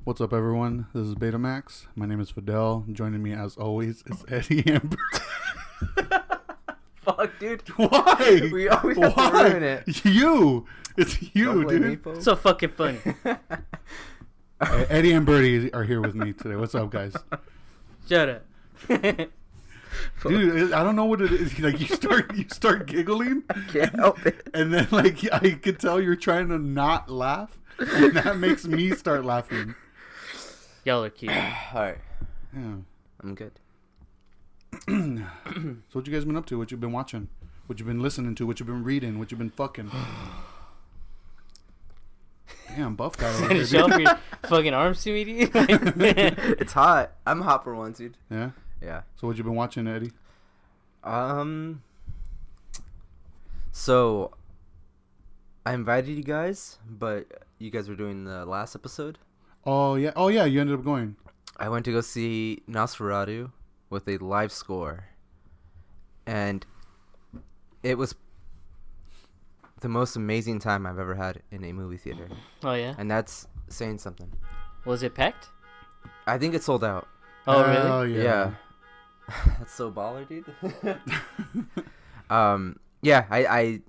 What's up, everyone? This is Betamax. My name is Fidel. Joining me, as always, is Eddie Amber. Fuck, dude. Why? We always have to ruin it. You. It's you, Don't blame dude. me, folks. So fucking funny. Eddie and Birdie are here with me today. What's up, guys? Shut up. Dude, I don't know what it is. Like you start giggling, Can't help it. and then like I could tell you're trying to not laugh, and that makes me start laughing. Y'all are cute. Alright, Yeah. I'm good. So what you guys been up to? What you been watching? What you been listening to? What you been reading? What you been fucking? Damn, buff guy over Gonna here, show dude. off your fucking arms to me, dude? It's hot. I'm hot for once, dude. Yeah. Yeah. So what you been watching, Eddie? So I invited you guys, but you guys were doing the last episode. Oh yeah. You ended up going. I went to go see Nosferatu with a live score, and it was the most amazing time I've ever had in a movie theater, Oh, yeah? and that's saying something. Was it packed? I think it sold out. Oh, really? Hell Yeah. That's so baller, dude. Yeah, I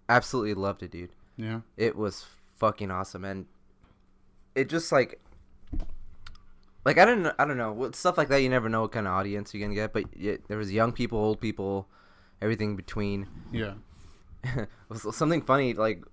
absolutely loved it, dude. Yeah. It was fucking awesome, and it just like I don't know, with stuff like that, you never know what kind of audience you're gonna get, but there was young people, old people, everything between. Yeah. It was something funny, like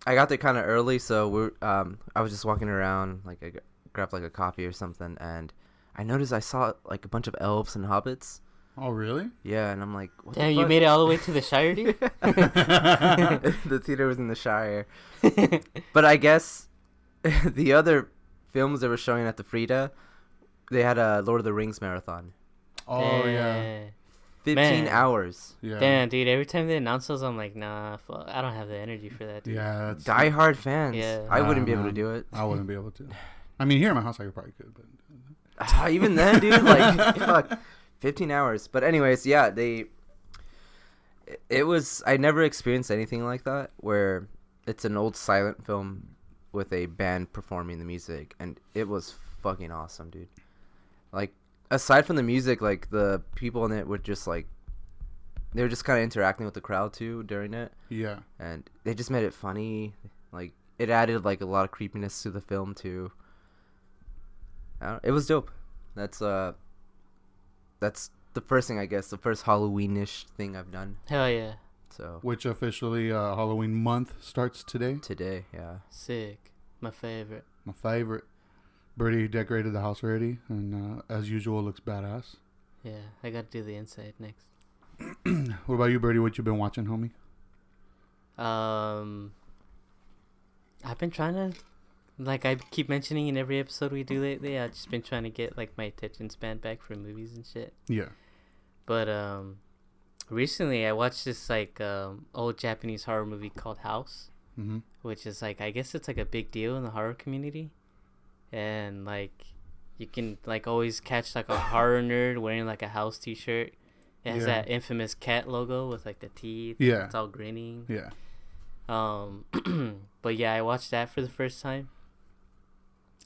I got there kind of early, so I was just walking around, like I grabbed like a coffee or something, and I noticed I saw like a bunch of elves and hobbits. Oh really? Yeah, and I'm like, what Damn, the you fuck? made it all the way to the Shire, dude? The theater was in the Shire. But I guess the other films they were showing at the Frida, they had a Lord of the Rings marathon. Oh yeah. Damn. 15 Man. hours. Yeah. Damn, dude. Every time they announce those, I'm like, nah, fuck. I don't have the energy for that, dude. Yeah. That's, Die hard fans. Yeah. I wouldn't be able to man. do it. I wouldn't be able to. I mean, here in my house, I probably could, but. Even then, dude, like, fuck. 15 hours. But anyways, yeah, it was, I never experienced anything like that, where it's an old silent film with a band performing the music, and it was fucking awesome, dude. Like, aside from the music, like, the people in it were just, like, they were just kind of interacting with the crowd, too, during it, Yeah. and they just made it funny. Like, it added, like, a lot of creepiness to the film, too. It was dope. That's the first thing, I guess, the first Halloween-ish thing I've done. Hell yeah. So Which officially Halloween month starts today. today, yeah. Sick. My favorite. My favorite. Birdie decorated the house already, and as usual, looks badass. Yeah, I gotta do the inside next. What about you, Birdie? What you been watching, homie? I've been trying to, like I keep mentioning in every episode we do lately, I've just been trying to get, like, my attention span back for movies and shit. Yeah. But, recently I watched this, like, old Japanese horror movie called House, Mm-hmm. which is, like, I guess it's, like, a big deal in the horror community. And, like, you can, like, always catch, like, a horror nerd wearing, like, a House t-shirt. It has Yeah. that infamous cat logo with, like, the teeth. Yeah. It's all grinning. Yeah. But yeah, I watched that for the first time.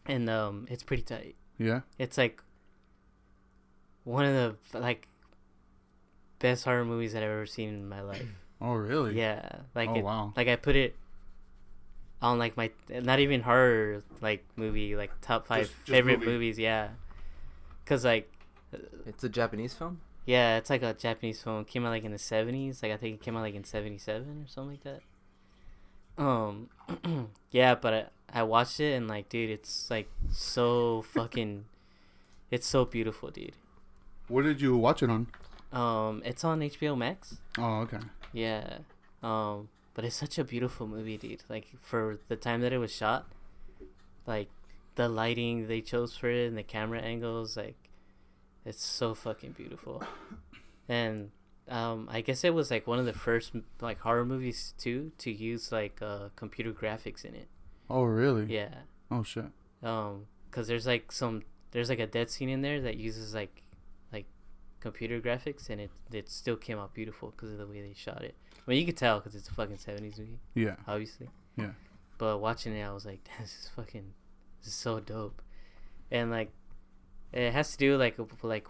And, it's pretty tight. Yeah. It's, like, one of the, like, best horror movies I've ever seen in my life. Oh, really? Yeah. Like, Oh, wow. like, I put it on, like, my, not even horror, like, movie, like, top 5 Just favorite movie. movies, yeah. Because, like, It's a Japanese film? yeah, it's, like, a Japanese film. It came out, like, in the 70s. Like, I think it came out, like, in 77 or something like that. Yeah, but I watched it, and, like, dude, it's, like, so fucking, it's so beautiful, dude. What did you watch it on? It's on HBO Max. Oh, okay. Yeah. But it's such a beautiful movie, dude. Like, for the time that it was shot, like, the lighting they chose for it and the camera angles, like, it's so fucking beautiful. And I guess it was, like, one of the first, like, horror movies too to use, like, computer graphics in it. Oh, really? Yeah. Oh, shit. 'Cause there's like a death scene in there that uses like computer graphics, and it still came out beautiful because of the way they shot it. I mean, you could tell because it's a fucking 70s movie, Yeah. obviously. Yeah. But watching it, I was like, this is fucking It's so dope. And like it has to do like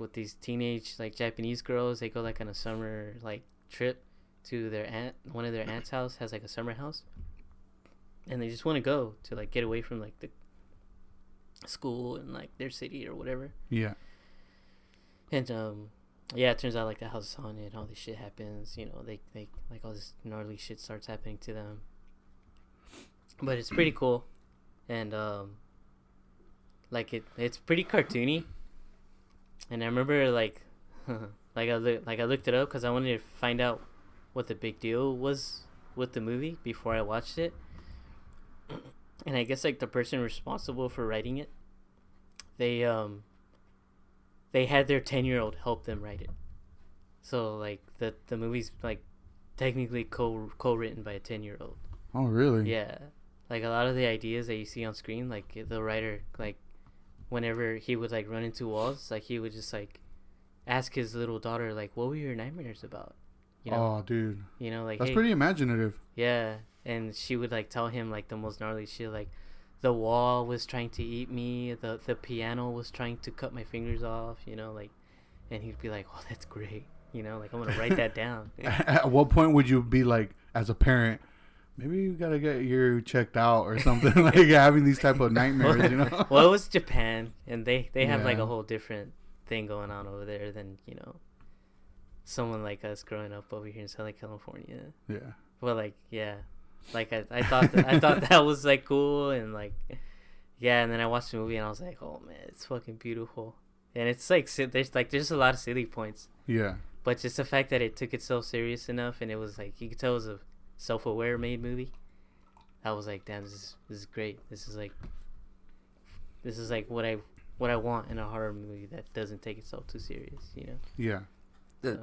with these teenage like Japanese girls. They go like on a summer like trip to their aunt. One of their aunt's house has like a summer house, and they just want to go to like get away from like the school and like their city or whatever. Yeah. And yeah, it turns out like the house is haunted and all this shit happens. You know, they like all this gnarly shit starts happening to them. But it's pretty cool, and like it's pretty cartoony. And I remember like I looked it up because I wanted to find out what the big deal was with the movie before I watched it. And I guess like the person responsible for writing it, they had their 10-year-old help them write it. So like the movie's like technically co-written by a 10-year-old. Oh, really? Yeah. Like a lot of the ideas that you see on screen, like the writer, like whenever he would like run into walls, like he would just like ask his little daughter like, what were your nightmares about? You know? Oh, dude. You know, like, that's hey, pretty imaginative. yeah. And she would like tell him like the most gnarly shit, like the wall was trying to eat me, the piano was trying to cut my fingers off, you know, like, and he'd be like, oh, that's great, you know, like I'm gonna write that down. At what point would you be like, as a parent, maybe you gotta get you checked out or something, like having these type of nightmares, you know? Well, it was Japan, and they have like Yeah. a whole different thing going on over there than, you know, someone like us growing up over here in Southern California. Yeah. Well, like, yeah, like I thought I thought that was like cool, and like, yeah, and then I watched the movie and I was like, oh man, it's fucking beautiful. And it's like there's a lot of silly points, Yeah. but just the fact that it took itself serious enough, and it was like you could tell it was a self-aware made movie. I was like, damn, this is great. This is like what I want in a horror movie that doesn't take itself too serious, you know. Yeah. So,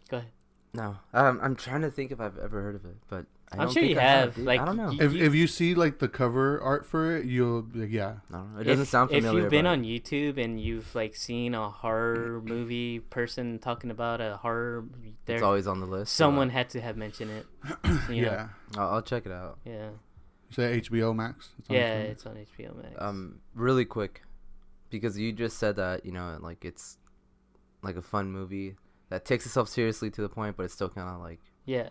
go ahead. No, I'm trying to think if I've ever heard of it, but I'm don't sure think you I have, dude. like, I don't know. If you see like the cover art for it, you'll be like, yeah. I don't know. It doesn't sound familiar. If you've been but- on YouTube and you've like seen a horror movie person talking about a horror, it's always on the list. someone had to have mentioned it. You know? Yeah. I'll check it out. Yeah. You say HBO Max? It's on Yeah, Netflix. it's on HBO Max. Really quick, because you just said that, you know, like it's like a fun movie that takes itself seriously to the point, but it's still kind of like. Yeah.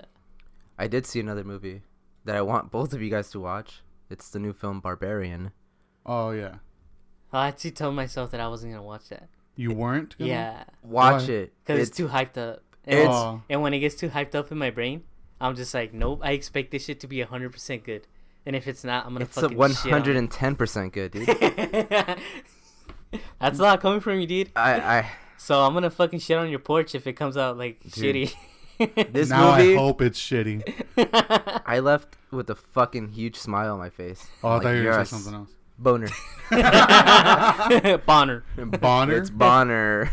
I did see another movie that I want both of you guys to watch. It's the new film Barbarian. Oh, yeah. I actually told myself that I wasn't gonna watch that. You weren't? Gonna? Yeah, Watch Why? it. because it's too hyped up. And, It's- Oh. and when it gets too hyped up in my brain, I'm just like, nope. I expect this shit to be 100% good, and if it's not, I'm gonna It's a fucking 110% good, dude. shit on it. That's a lot coming from you, dude. I So I'm gonna fucking shit on your porch if it comes out like Dude. shitty. this Now movie I hope it's shitty. I left with a fucking huge smile on my face. Oh, I I'm thought you were going to say "Yes, something else. Boner. Bonner. Bonner? It's Bonner.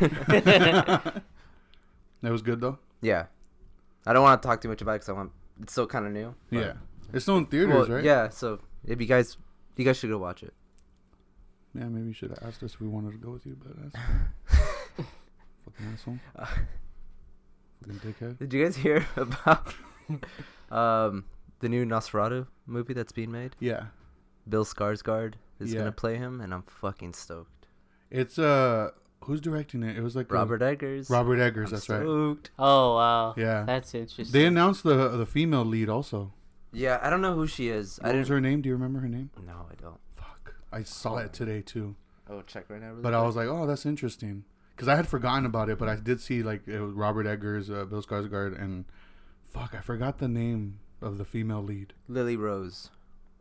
That was good, though? Yeah. I don't want to talk too much about it because it's still kind of new. but- Yeah. It's still in theaters, Well, right? Yeah, so if you guys should go watch it. Yeah, maybe you should have asked us if we wanted to go with you, but that's fucking asshole. Fucking dickhead. Did you guys hear about the new Nosferatu movie that's being made? Yeah. Bill Skarsgård is Yeah. gonna play him, and I'm fucking stoked. It's, who's directing it? It was like Robert Eggers. Robert Eggers, I'm that's right. stoked. Oh wow. Yeah. That's interesting. They announced the female lead also. Yeah, I don't know who she is. What was her name? Do you remember her name? No, I don't. Fuck. I saw it today, too. Oh, check right now. Really But I quick. was like, oh, that's interesting. Because I had forgotten about it, but I did see, like, it was Robert Eggers, Bill Skarsgård, and fuck, I forgot the name of the female lead. Lily Rose.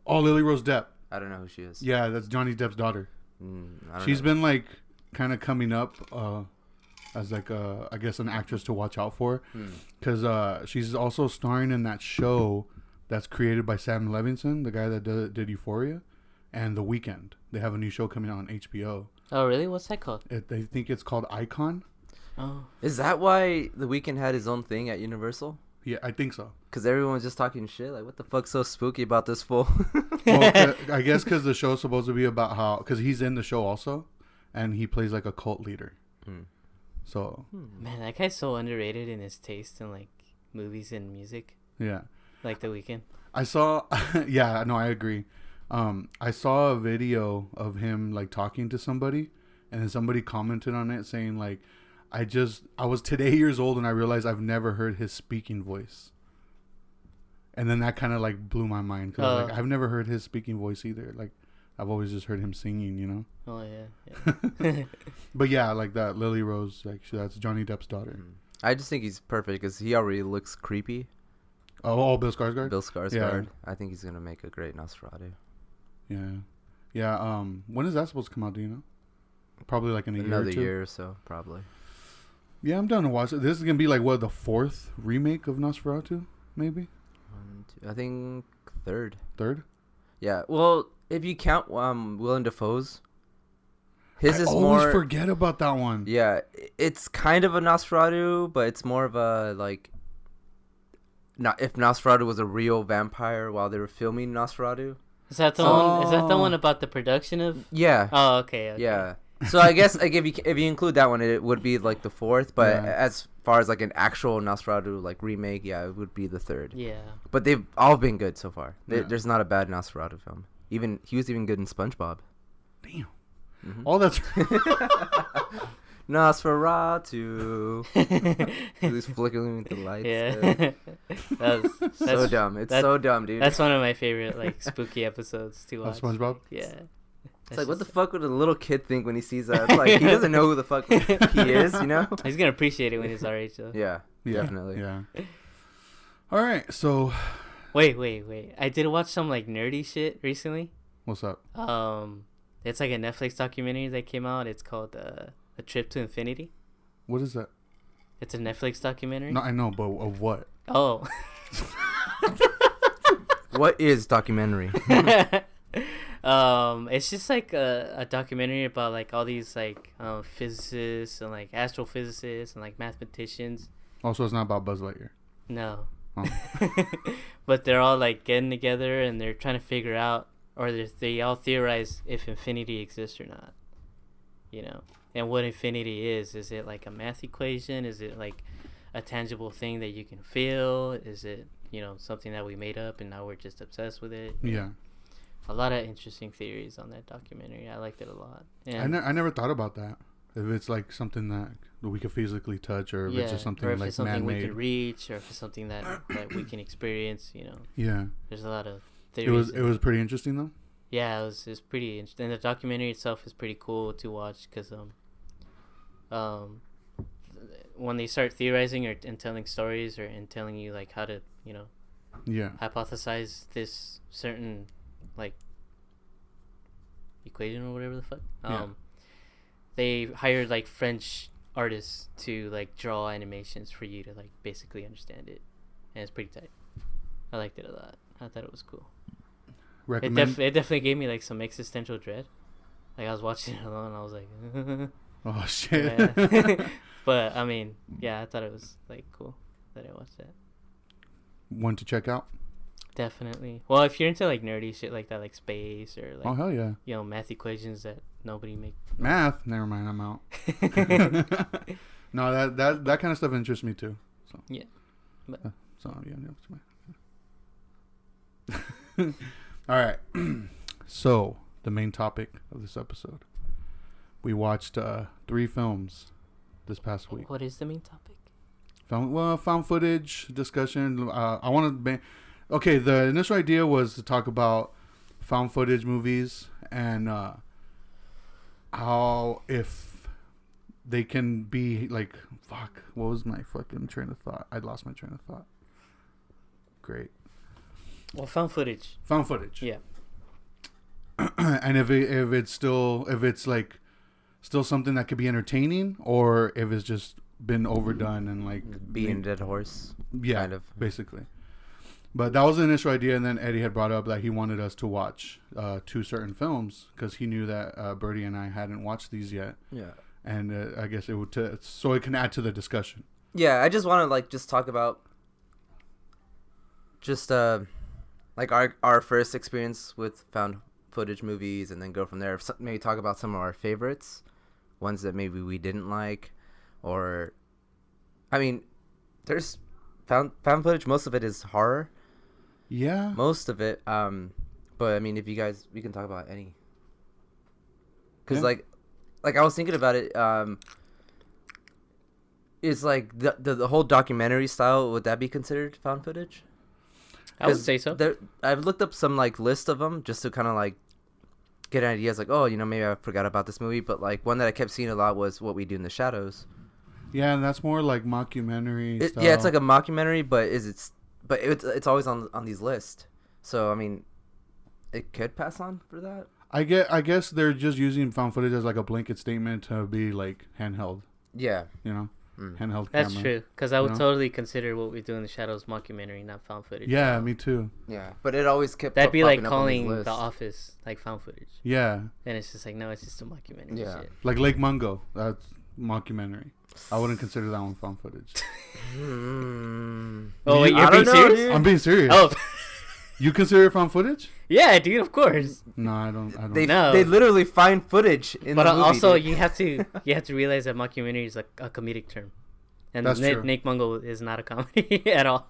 Oh, Lily Rose Depp. I don't know who she is. Yeah, that's Johnny Depp's daughter. I don't She's know. been, like, kind of coming up as, like, I guess an actress to watch out for. Because she's also starring in that show that's created by Sam Levinson, the guy that did Euphoria, and The Weeknd. They have a new show coming out on HBO. Oh really? What's that called? They think it's called Icon. Oh. Is that why The Weeknd had his own thing at Universal? Yeah, I think so. Because everyone was just talking shit. Like, what the fuck's so spooky about this fool? Well, I guess because the show's supposed to be about how... Because he's in the show also, and he plays like a cult leader. So, Man, that guy's so underrated in his taste in like movies and music. yeah. Like The Weeknd. I saw... yeah, no, I agree. I saw a video of him like talking to somebody, and then somebody commented on it saying like, I was today years old and I realized I've never heard his speaking voice. And then that kind of like blew my mind because like I've never heard his speaking voice either. Like I've always just heard him singing, you know. Oh yeah. But yeah, like that Lily Rose, like that's Johnny Depp's daughter. I just think he's perfect because he already looks creepy. Oh, Bill Skarsgård. Bill Skarsgård. I think he's gonna make a great Nosferatu. Yeah. When is that supposed to come out? Do you know? Probably like in Another year or two. year or so, probably. Yeah, I'm down to watch it. This is gonna be like what, the 4th remake of Nosferatu, maybe. 1, 2, I think 3rd. 3rd. Yeah. Well, if you count Willem Dafoe's, his is always more. Forget about that one. Yeah, it's kind of a Nosferatu, but it's more of a like. Not if Nosferatu was a real vampire while they were filming Nosferatu. Is that the one? Is that the one about the production of? Yeah. Oh, okay. Yeah. So I guess like if you include that one, it would be like the 4th. But as far as like an actual Nosferatu like remake, yeah, it would be the 3rd. Yeah. But they've all been good so far. Yeah. There's not a bad Nosferatu film. Even he was even good in SpongeBob. Damn. Mm-hmm. Oh, that's Nosferatu. He's flickering with the lights. Yeah. that's So dumb. It's so dumb, dude. That's one of my favorite like spooky episodes to watch. SpongeBob. Yeah. It's like, what the fuck would a little kid think when he sees that? It's like, he doesn't know who the fuck he is, you know? He's gonna appreciate it when he's our age, though. Yeah, definitely. Yeah. All right, so Wait. I did watch some like nerdy shit recently. what's up? It's like a Netflix documentary that came out. It's called A Trip to Infinity. What is that? It's a Netflix documentary. No, I know, but of what? Oh. What is documentary? It's just like a documentary about like all these like physicists and like astrophysicists and like mathematicians. Also, it's not about Buzz Lightyear. No. Oh. But they're all like getting together and they're trying to figure out, or they all theorize if infinity exists or not. You know, and what infinity is. Is it like a math equation? Is it like a tangible thing that you can feel? Is it, you know, something that we made up and now we're just obsessed with it? Yeah. A lot of interesting theories on that documentary. I liked it a lot. And I never thought about that. If it's like something that we could physically touch, or if it's just something or if like it's something man-made. we could reach, or if it's something that we can experience, you know. Yeah. There's a lot of theories. It was pretty interesting though. Yeah, it was pretty interesting. And the documentary itself is pretty cool to watch because when they start theorizing and telling stories and telling you like how to, you know, hypothesize this certain like equation or whatever the fuck. They hired like French artists to like draw animations for you to like basically understand it, and it's pretty tight. I liked it a lot. I thought it was cool. Recommend. It definitely gave me like some existential dread. Like I was watching it alone, and I was like, oh shit. yeah. But I mean, yeah, I thought it was like cool that I watched that. One to check out. Definitely. Well, if you're into like nerdy shit like that, like space or like, Oh hell yeah. you know, math equations that nobody make. Math. Never mind. I'm out. No, that kind of stuff interests me too. So Yeah. But, so yeah. All right. So the main topic of this episode, we watched 3 films this past week. what is the main topic? Found footage discussion. I want to. Okay, the initial idea was to talk about found footage movies and how if they can be like, fuck, what was my fucking train of thought? I lost my train of thought. Great. Well, found footage. Found footage. Yeah. And if it's like still something that could be entertaining, or if it's just been overdone and like Being a dead horse. yeah, kind of. basically. But that was the initial idea, and then Eddie had brought up that he wanted us to watch 2 certain films because he knew that Birdie and I hadn't watched these yet, Yeah. and I guess it would so it can add to the discussion. Yeah, I just want to like just talk about just like our first experience with found footage movies, and then go from there. Maybe talk about some of our favorites, ones that maybe we didn't like, or I mean, there's found footage. Most of it is horror. Yeah. Most of it. But I mean, if you guys, we can talk about any. Because Yeah. like I was thinking about it. Is like the whole documentary style. Would that be considered found footage? I would 'Cause say so. I've looked up some like list of them just to kind of like get ideas. Like, oh, maybe I forgot about this movie. But like one that I kept seeing a lot was What We Do in the Shadows. Yeah, and that's more like mockumentary. Yeah, it's style. like a mockumentary, but it's always on these lists. So I mean, it could pass on for that. I guess they're just using found footage as like a blanket statement to be like handheld. Yeah. You know, Mm. handheld. That's camera. true. Because I would know? totally consider What We Do in the Shadows mockumentary, not found footage. Yeah, me too. Yeah, but it always kept. That'd be like popping up on these calling lists. The Office like found footage. Yeah, And it's just like, no, it's just a mockumentary. Yeah. Shit. like Lake Mungo. That's mockumentary. I wouldn't consider that one found footage. Mm. Oh, wait, You- you're I being don't know, serious? dude. I'm being serious. Oh, You consider it found footage? yeah, dude, of course. No, I don't. They No. they literally find footage in But the movie. also, dude. you have to realize that mockumentary is like a comedic term. And That's true. Nick Mungo is not a comedy at all.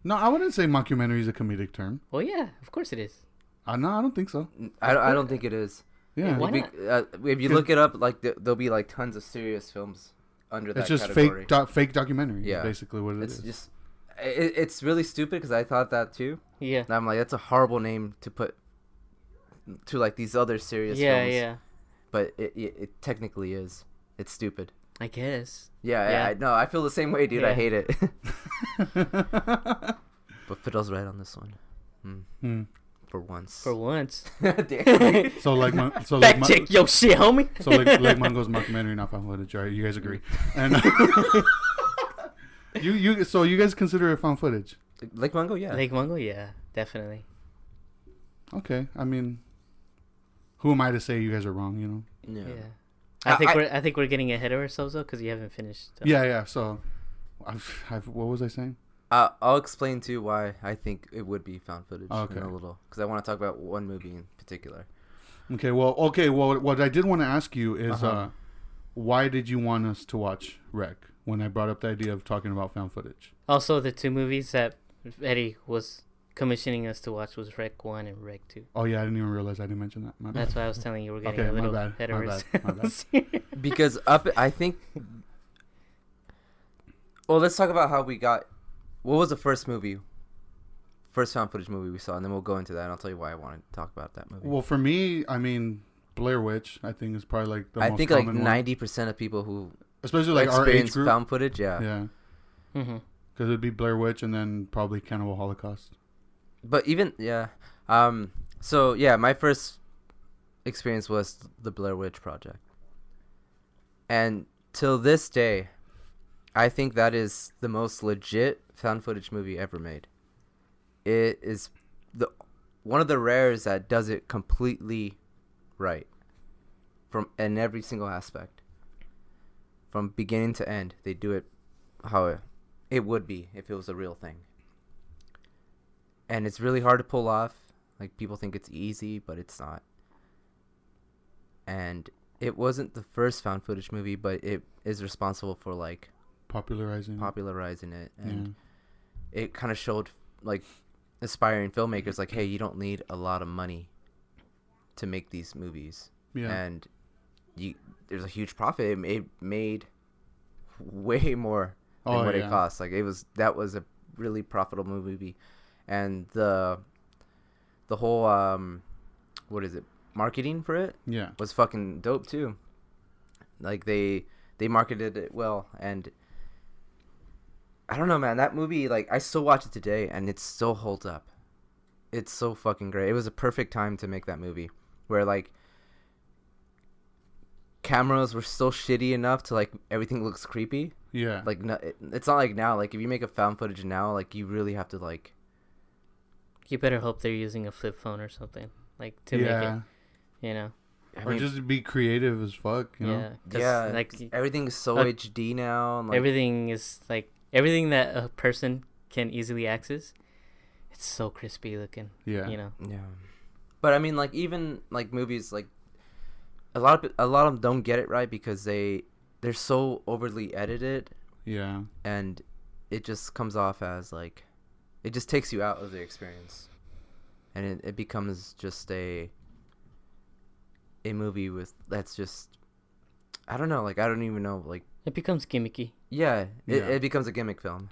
No, I wouldn't say mockumentary is a comedic term. Well, yeah, of course it is. No, I don't think so. I don't think it is. Yeah, Why If not? if you look it up, like there'll be like tons of serious films under that it's just category. fake documentary. Yeah. Yeah, basically what it It's is. just it's really stupid because I thought that too. Yeah. And I'm like, that's a horrible name to put to like these other serious Yeah, films. yeah. But it technically is. It's stupid. I guess. Yeah, Yeah. I know. I feel the same way, dude. I Yeah. hate it. But Fidel's right on this one. Hmm. For once. For once. Damn. So like, Fact check your shit, homie. So Lake Mungo's mockumentary, not found footage. Right? You guys agree? And so you guys consider it found footage? Lake Mungo, yeah. Lake Mungo, yeah, definitely. Okay, I mean, who am I to say you guys are wrong? You know? Yeah. Yeah. I think we're getting ahead of ourselves though, because you haven't finished. Yeah. So, what was I saying? I'll explain too why I think it would be found footage Okay. in a little, because I want to talk about one movie in particular. Okay. Well, what I did want to ask you is, Uh-huh. why did you want us to watch Rec when I brought up the idea of talking about found footage? Also, the two movies that Eddie was commissioning us to watch was Rec 1 and Rec 2. Oh yeah, I didn't even realize I didn't mention that. My bad. That's why I was telling you we're getting Okay, a my little bad, ahead of my bad, my bad. ourselves. Because I think. Well, let's talk about how we got. What was the first found footage movie we saw, and then we'll go into that, and I'll tell you why I want to talk about that movie. Well, for me, I mean, Blair Witch, I think is probably like the I most think like common one. 90% of people who Especially like our age experience group. found footage, yeah. Yeah, Mm-hmm. because it'd be Blair Witch and then probably Cannibal Holocaust. But even so yeah, my first experience was the Blair Witch Project, and till this day, I think that is the most legit found footage movie ever made. It is one of the rares that does it completely right, in every single aspect, from beginning to end. They do it how it would be if it was a real thing. And it's really hard to pull off. Like, people think it's easy, but it's not. And it wasn't the first found footage movie, but it is responsible for like popularizing it. And it kind of showed like aspiring filmmakers like, hey, you don't need a lot of money to make these movies. Yeah. And there's a huge profit. It made way more than what it cost. Like, that was a really profitable movie. And the whole what is it, marketing for it was fucking dope too. Like, they marketed it well. And I don't know, man, that movie, like, I still watch it today and it still holds up. It's so fucking great. It was a perfect time to make that movie where like cameras were still shitty enough to like everything looks creepy. Yeah. Like, no, it's not like now. Like, if you make a found footage now, like, you really have to like. You better hope they're using a flip phone or something, like, to make it, you know. Or just be creative as fuck, you know? Yeah. 'Cause, Yeah, like, everything is so HD now. And, like, everything is like everything that a person can easily access. It's so crispy looking. Yeah. You know. Yeah, but I mean, like, even like movies, like a lot of them don't get it right because they're so overly edited. Yeah. And it just comes off as like, it just takes you out of the experience. and it becomes just a movie with that's just, I don't know, like I don't even know, like It becomes gimmicky. yeah, Yeah. it becomes a gimmick film.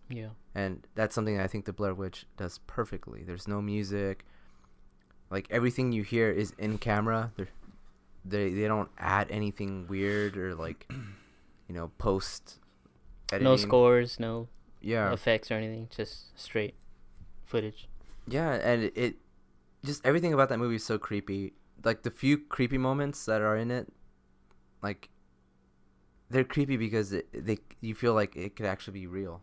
Yeah. And that's something I think the Blair Witch does perfectly. There's no music. Like everything you hear is in camera. They don't add anything weird or like, post editing. No scores, no Yeah. effects or anything. Just straight footage. Yeah, and it just everything about that movie is so creepy. Like the few creepy moments that are in it, like they're creepy because you feel like it could actually be real.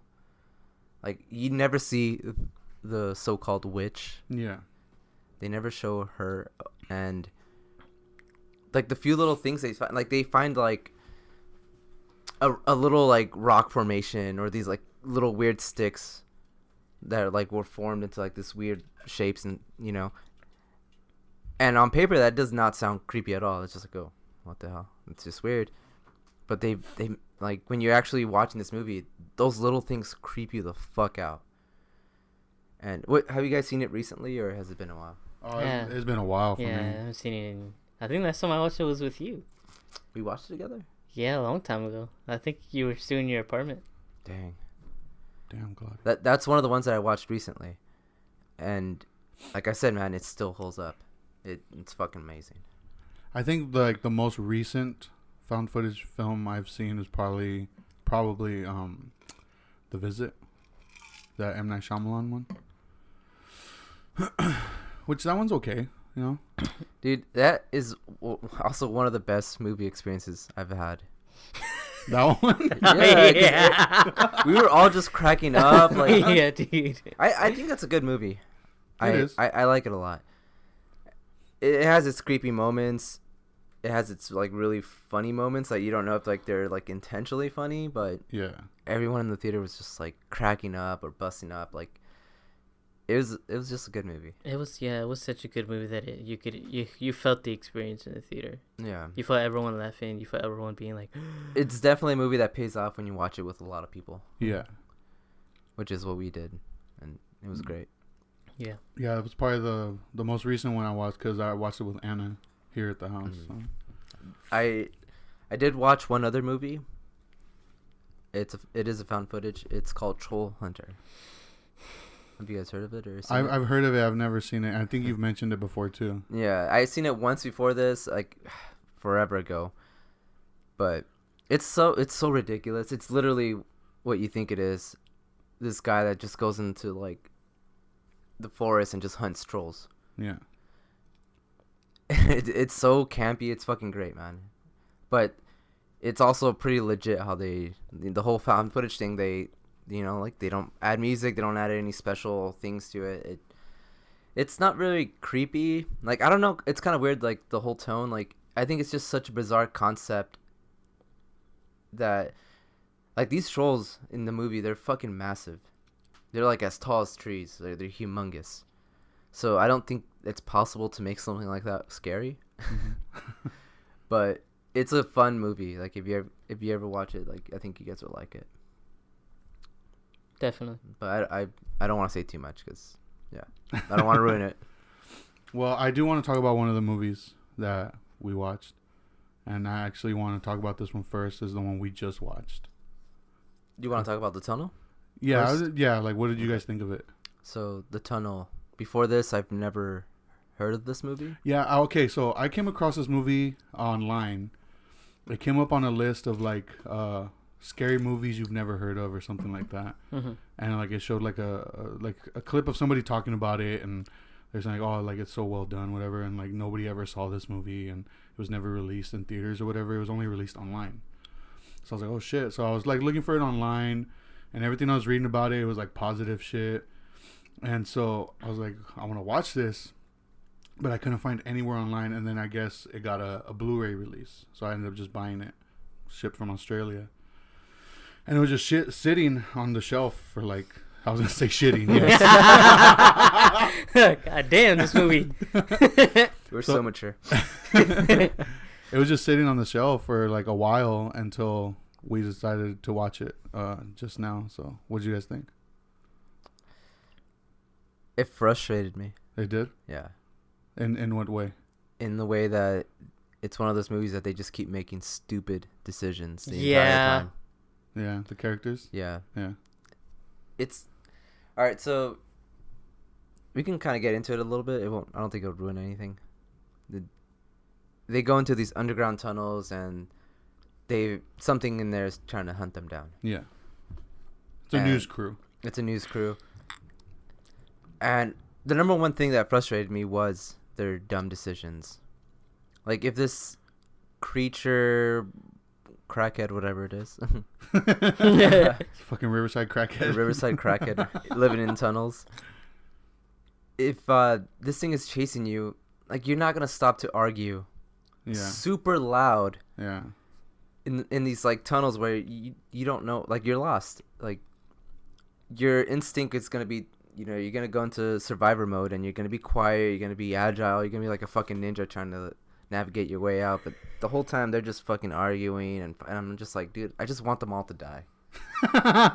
Like you never see the so-called witch. Yeah. They never show her, and like the few little things they find like a little like rock formation or these like little weird sticks that like were formed into like this weird shapes, and and on paper that does not sound creepy at all. It's just like, oh, what the hell? It's just weird. But they like when you're actually watching this movie, those little things creep you the fuck out. And what, have you guys seen it recently, or has it been a while? Oh, Yeah. it's been a while for Yeah, I me. haven't seen it in... I think last time I watched it was with you. We watched it together? Yeah, a long time ago. I think you were still in your apartment. Dang. Damn God. That's one of the ones that I watched recently. And like I said, man, it still holds up. It's fucking amazing. I think the most recent found footage film I've seen is probably The Visit, that M Night Shyamalan one. Which that one's okay, Dude, that is also one of the best movie experiences I've had. That one. Yeah, 'cause we were all just cracking up. Like, Yeah, dude. I think that's a good movie. It is. I like it a lot. It has its creepy moments. It has its like really funny moments that you don't know if like they're like intentionally funny, but Yeah. everyone in the theater was just like cracking up or busting up. Like it was just a good movie. It was such a good movie that you felt the experience in the theater. Yeah, You felt everyone laughing. You felt everyone being like, it's definitely a movie that pays off when you watch it with a lot of people, Yeah. which is what we did, and it was great. yeah. Yeah, it was probably the most recent one I watched because I watched it with Anna here at the house. Mhm. So. I did watch one other movie. It is a found footage. It's called Troll Hunter. Have you guys heard of it or seen it? I've heard of it. I've never seen it. I think you've mentioned it before too. Yeah, I seen it once before this, like forever ago. But it's so ridiculous. It's literally what you think it is. This guy that just goes into like the forest and just hunts trolls. Yeah. It's so campy. It's fucking great, man. But it's also pretty legit how the whole found footage thing. They like they don't add music. They don't add any special things to it. It's not really creepy. Like I don't know. It's kind of weird. Like the whole tone. Like I think it's just such a bizarre concept that like these trolls in the movie, they're fucking massive. They're like as tall as trees. They're humongous. So I don't think it's possible to make something like that scary. But it's a fun movie. Like if you ever watch it, like I think you guys will like it. Definitely. But I don't want to say too much because I don't want to ruin it. Well, I do want to talk about one of the movies that we watched, and I actually want to talk about this one first. Is the one we just watched. Do you want to talk about The Tunnel? Yeah, First? yeah. Like, what did you guys think of it? So The Tunnel. Before this, I've never heard of this movie. Yeah. Okay. So I came across this movie online. It came up on a list of like scary movies you've never heard of or something like that. Mm-hmm. And like it showed like a clip of somebody talking about it, and they're saying, oh, like it's so well done, whatever, and like nobody ever saw this movie, and it was never released in theaters or whatever. It was only released online. So I was like, oh shit. So I was like looking for it online, and everything I was reading about it was like positive shit. And so I was like, I want to watch this, but I couldn't find anywhere online. And then I guess it got a Blu-ray release, so I ended up just buying it, shipped from Australia. And it was just sitting on the shelf for like, I was gonna say shitting, yes. God damn, this movie. We're so mature. It was just sitting on the shelf for like a while until we decided to watch it just now. So, what did you guys think? It frustrated me. They did. Yeah. In what way? In the way that it's one of those movies that they just keep making stupid decisions the Yeah. entire time. Yeah, the characters. Yeah. Yeah. It's all right. So we can kind of get into it a little bit. It won't. I don't think it'll ruin anything. They go into these underground tunnels, and something in there is trying to hunt them down. Yeah. It's a And news crew. It's a news crew. And the number one thing that frustrated me was their dumb decisions. Like, if this creature, crackhead, whatever it is, Fucking Riverside crackhead. the Riverside crackhead living in tunnels. If this thing is chasing you, like, you're not gonna stop to argue. Yeah. Super loud Yeah. in these like tunnels where you don't know, like, you're lost. Like, your instinct is gonna be, you're gonna go into survivor mode, and you're gonna be quiet. You're gonna be agile. You're gonna be like a fucking ninja trying to navigate your way out. But the whole time they're just fucking arguing, and I'm just like, dude, I just want them all to die.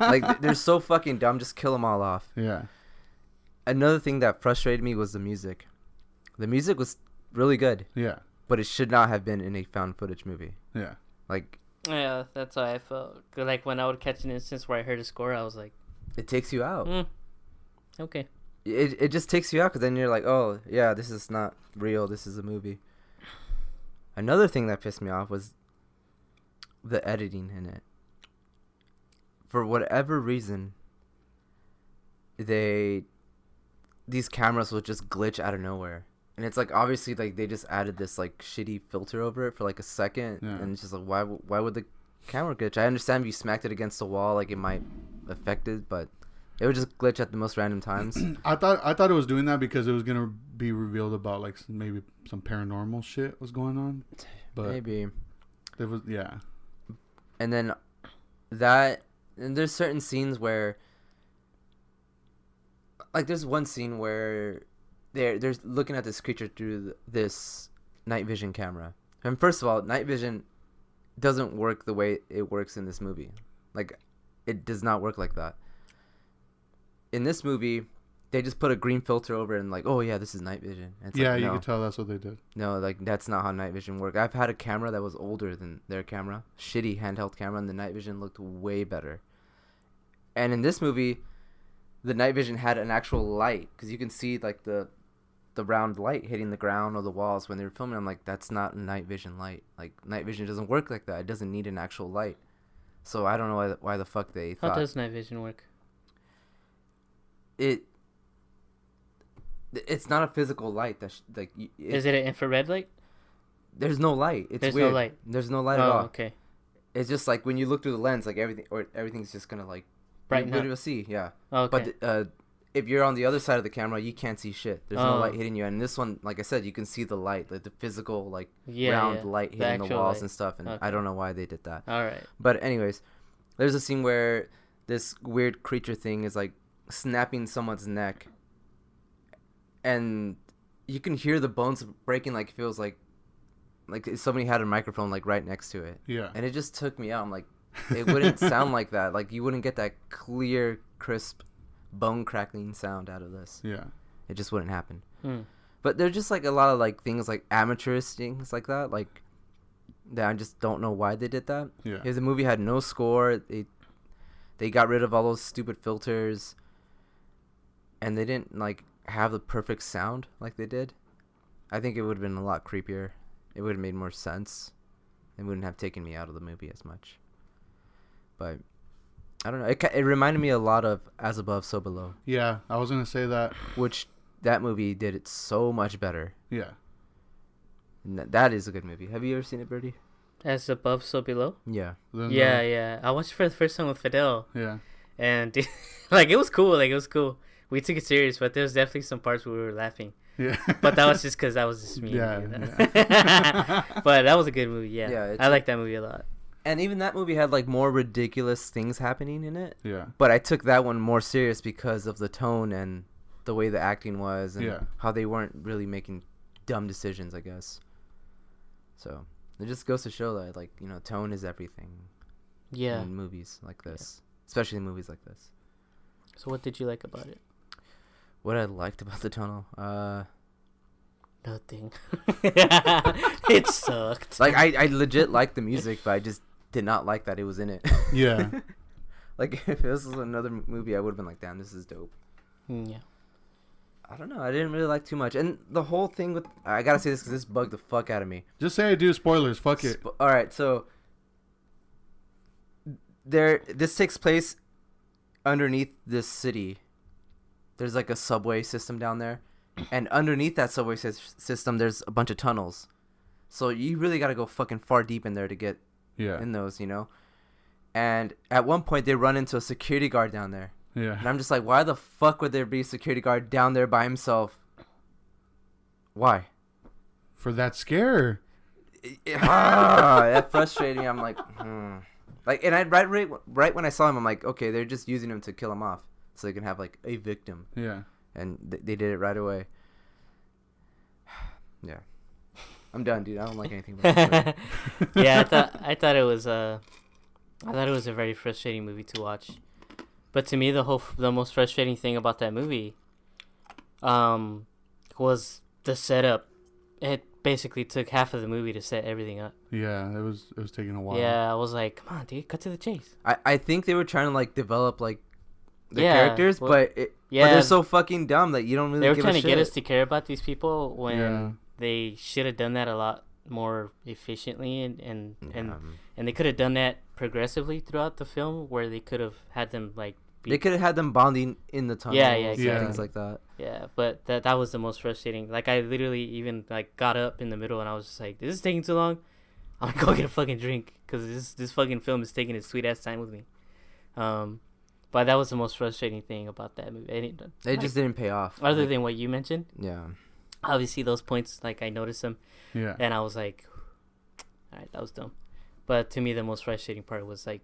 Like, they're so fucking dumb. Just kill them all off. Yeah. Another thing that frustrated me was the music. The music was really good, Yeah. but it should not have been in a found footage movie. Yeah. Like, Yeah, that's how I felt. Like, when I would catch an instance where I heard a score, I was like, it takes you out. Okay. It just takes you out, because then you're like, oh yeah, this is not real. This is a movie. Another thing that pissed me off was the editing in it. For whatever reason, these cameras will just glitch out of nowhere. And it's like, obviously, like, they just added this like shitty filter over it for like a second. Yeah. And it's just like, why would the camera glitch? I understand if you smacked it against the wall, like, it might affect it, but it would just glitch at the most random times. I thought it was doing that because it was gonna be revealed about like maybe some paranormal shit was going on. But Maybe. there was And then and there's certain scenes where, like, there's one scene where they're looking at this creature through this night vision camera. And first of all, night vision doesn't work the way it works in this movie. Like, it does not work like that. In this movie, they just put a green filter over it and like, oh yeah, this is night vision. And it's yeah, like, you no. could tell that's what they did. No, like, that's not how night vision works. I've had a camera that was older than their camera, shitty handheld camera, and the night vision looked way better. And in this movie, the night vision had an actual light, because you can see like the round light hitting the ground or the walls when they were filming. I'm like, that's not night vision light. Like, night vision doesn't work like that. It doesn't need an actual light. So I don't know why the fuck they How thought. does night vision work? It's not a physical light. Is it an infrared light? There's no light. It's There's weird. no light. There's no light at Oh, all. okay. It's just like when you look through the lens, like everything's just gonna like Brighten you're up. able to see. Yeah. Okay. But if you're on the other side of the camera, you can't see shit. There's no Oh. light hitting you. And this one, like I said, you can see the light, like the physical, like Yeah, round yeah. light The hitting the actual walls light. and stuff. And Okay. I don't know why they did that. All right. But anyways, there's a scene where this weird creature thing is like snapping someone's neck, and you can hear the bones breaking. Like, it feels like somebody had a microphone like right next to it. Yeah. And it just took me out. I'm like, it wouldn't sound like that. Like, you wouldn't get that clear, crisp, bone crackling sound out of this. Yeah. It just wouldn't happen. Hmm. But there's just like a lot of like things, like amateurish things like that, like that I just don't know why they did that. Yeah. If the movie had no score, they got rid of all those stupid filters, and they didn't like have the perfect sound like they did, I think it would have been a lot creepier. It would have made more sense. It wouldn't have taken me out of the movie as much. But I don't know. It reminded me a lot of As Above, So Below, Yeah. I was gonna say that. which that movie did it so much better. Yeah. And that is a good movie. Have you ever seen it, Birdie? As above, so below. Yeah. Then, Yeah. I watched it for the first time with Fidel, Yeah. and like it was cool. Like, it was cool. We took it serious, but there was definitely some parts where we were laughing. Yeah. But that was just because that was just me. Yeah, you know? yeah. But that was a good movie. Yeah. Yeah, I like that movie a lot. And even that movie had like more ridiculous things happening in it. Yeah. But I took that one more serious because of the tone and the way the acting was, and Yeah. how they weren't really making dumb decisions, I guess. So it just goes to show that, like, tone is everything Yeah. in movies like this, especially in movies like this. So what did you like about it? What I liked about the tunnel, Nothing. It sucked. like I legit liked the music, but I just did not like that it was in it. Yeah. Like if this was another movie, I would have been like, damn, this is dope. Yeah. I don't know. I didn't really like too much, and the whole thing with I gotta say this because this bugged the fuck out of me. Just say I do spoilers. Fuck it. All right, so this takes place underneath this city. There's like a subway system down there, and underneath that subway system, there's a bunch of tunnels. So you really gotta go fucking far deep in there to get Yeah. in those, you know. And at one point, they run into a security guard down there. Yeah. And I'm just like, why the fuck would there be a security guard down there by himself? Why? For that scare. That frustrated me. I'm like, like, and I right when I saw him, I'm like, okay, they're just using him to kill him off, so they can have like a victim. Yeah. And they did it right away. Yeah, I'm done, dude. I don't like anything about this movie. Yeah, I thought it was a very frustrating movie to watch. But to me, the most frustrating thing about that movie, was the setup. It basically took half of the movie to set everything up. Yeah. It was taking a while. Yeah, I was like, come on, dude, cut to the chase. I think they were trying to like develop like the Yeah, characters, well, but yeah, they're so fucking dumb that you don't really. They were give trying a to get shit. us to care about these people when Yeah. they should have done that a lot more efficiently, and Yeah. they could have done that progressively throughout the film, where they could have had them like. They could have had them bonding in the tunnels, Yeah, and exactly. things like that. Yeah, but that was the most frustrating. Like, I literally even like got up in the middle and I was just like, "This is taking too long. I'm gonna go get a fucking drink because this fucking film is taking its sweet ass time with me." But that was the most frustrating thing about that movie. They just didn't pay off. Other than what you mentioned, Yeah. obviously those points, like I noticed them, Yeah. and I was like, "All right, that was dumb." But to me, the most frustrating part was like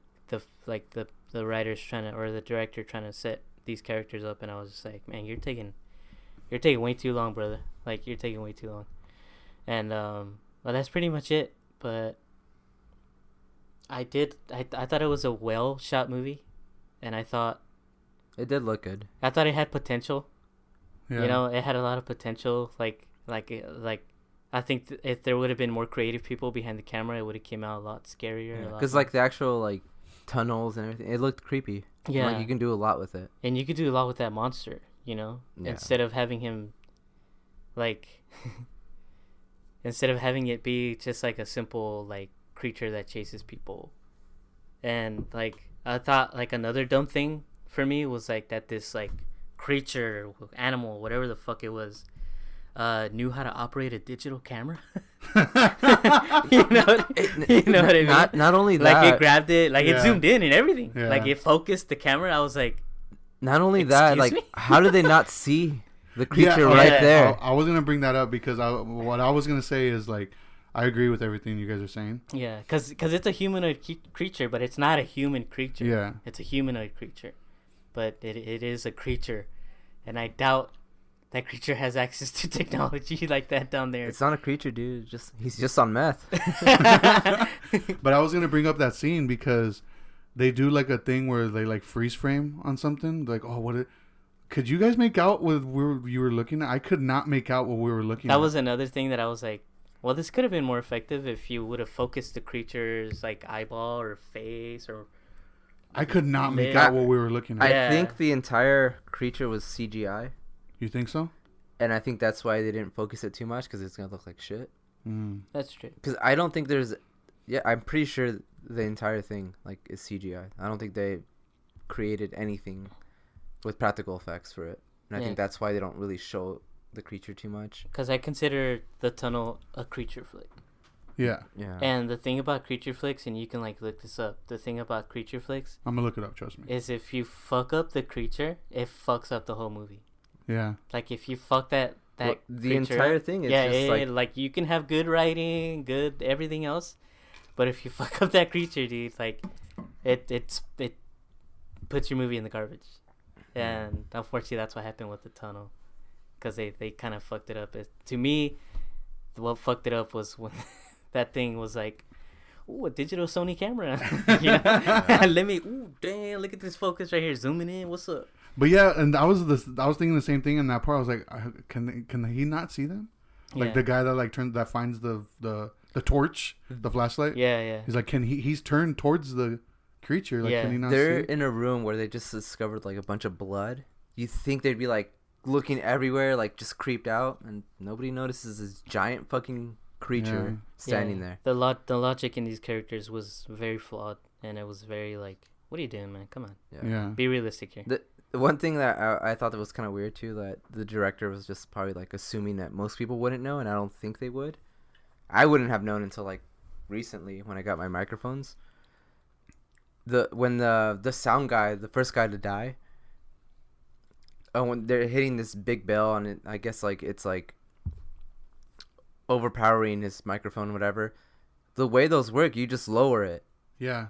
the writers trying to, or the director trying to set these characters up, and I was just like, man, you're taking way too long, brother. Like, you're taking way too long. And well, that's pretty much it. But I thought it was a well shot movie, and I thought It did look good. it had potential. Yeah. You know, it had a lot of potential. Like I think if there would have been more creative people behind the camera, it would have came out a lot scarier. Yeah. Because like the actual like tunnels and everything, it looked creepy. Yeah. Like you can do a lot with it. And you could do a lot with that monster, you know? Yeah. Instead of having him, like, instead of having it be just, like, a simple, like, creature that chases people. And, like, I thought, like, another dumb thing for me was, like, that this, like, creature, animal, whatever the fuck it was, knew how to operate a digital camera. you know what I mean? Not only that, Like, it grabbed it, like, Yeah. it zoomed in and everything. Yeah. Like, it focused the camera. I was like, not only that, Excuse like me? how did they not see the creature Yeah, right yeah. there? I was gonna bring that up because what I was gonna say is like I agree with everything you guys are saying. yeah, because it's a humanoid creature, but it's not a human creature. Yeah. It's a humanoid creature, but it is a creature, and I doubt that creature has access to technology like that down there. It's not a creature, dude. He's just on meth. But I was gonna bring up that scene because they do like a thing where they like freeze frame on something. Like, oh, could you guys make out what you were looking at? I could not make out what we were looking at. That was another thing that I was like, well, this could have been more effective if you would have focused the creature's like eyeball or face or. I could not make Yeah. out what we were looking at. Yeah. I think the entire creature was CGI, You think so? and I think that's why they didn't focus it too much because it's gonna look like shit. Mm. That's true. Because I don't think there's, yeah, I'm pretty sure the entire thing like is CGI. I don't think they created anything with practical effects for it, and I Yeah. think that's why they don't really show the creature too much. Because I consider the tunnel a creature flick. Yeah. Yeah. And the thing about creature flicks, and you can like look this up, the thing about creature flicks I'm gonna look it up. Trust me. is if you fuck up the creature, it fucks up the whole movie. Yeah. Like if you fuck that Well, the creature entire up, thing is yeah, just yeah, like you can have good writing, good everything else, but if you fuck up that creature, dude, like it puts your movie in the garbage. And unfortunately, that's what happened with the tunnel, because they kind of fucked it up. To me, what fucked it up was when that thing was like, ooh, a digital Sony camera. You know? Let me, ooh, damn, look at this focus right here, zooming in. What's up? But yeah, and I was thinking the same thing in that part. I was like, can he not see them? Like the guy that like finds the torch, the flashlight. Yeah. He's like, he's turned towards the creature. Like, can he not They're see? in a room where they just discovered like a bunch of blood. You think they'd be like looking everywhere, like just creeped out, and nobody notices this giant fucking creature standing there. The logic in these characters was very flawed, and it was very like, what are you doing, man? Come on. Yeah. Be realistic here. The one thing that I thought that was kind of weird too, that the director was just probably like assuming that most people wouldn't know, and I don't think they would. I wouldn't have known until like recently when I got my microphones. When the sound guy, the first guy to die, when they're hitting this big bell, and it, I guess like it's like overpowering his microphone, whatever. The way those work, you just lower it. Yeah.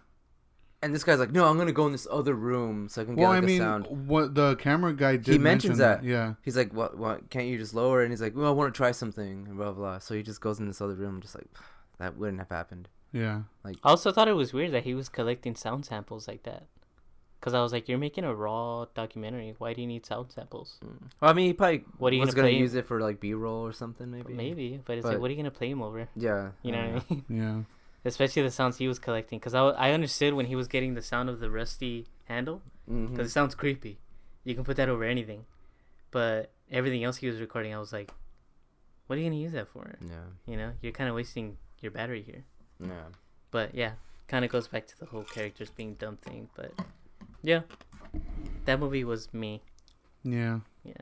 And this guy's like, no, I'm going to go in this other room so I can get like, a sound. What the camera guy did He mentions that. Yeah. He's like, what, can't you just lower it? And he's like, well, I want to try something, and blah, blah. So he just goes in this other room, just like, that wouldn't have happened. Yeah. I also thought it was weird that he was collecting sound samples like that. Because I was like, you're making a raw documentary. Why do you need sound samples? Well, I mean, he probably What are you was gonna going to play use it for like B-roll or something, maybe. Maybe, but it's like, what are you going to play him over? Yeah. You know what I mean? Yeah. Especially the sounds he was collecting. Because I understood when he was getting the sound of the rusty handle. Because it sounds creepy. You can put that over anything. But everything else he was recording, I was like, what are you going to use that for? Yeah. You know, you're kind of wasting your battery here. Yeah. But yeah, kind of goes back to the whole characters being dumb thing. But yeah, that movie was me. Yeah. Yeah.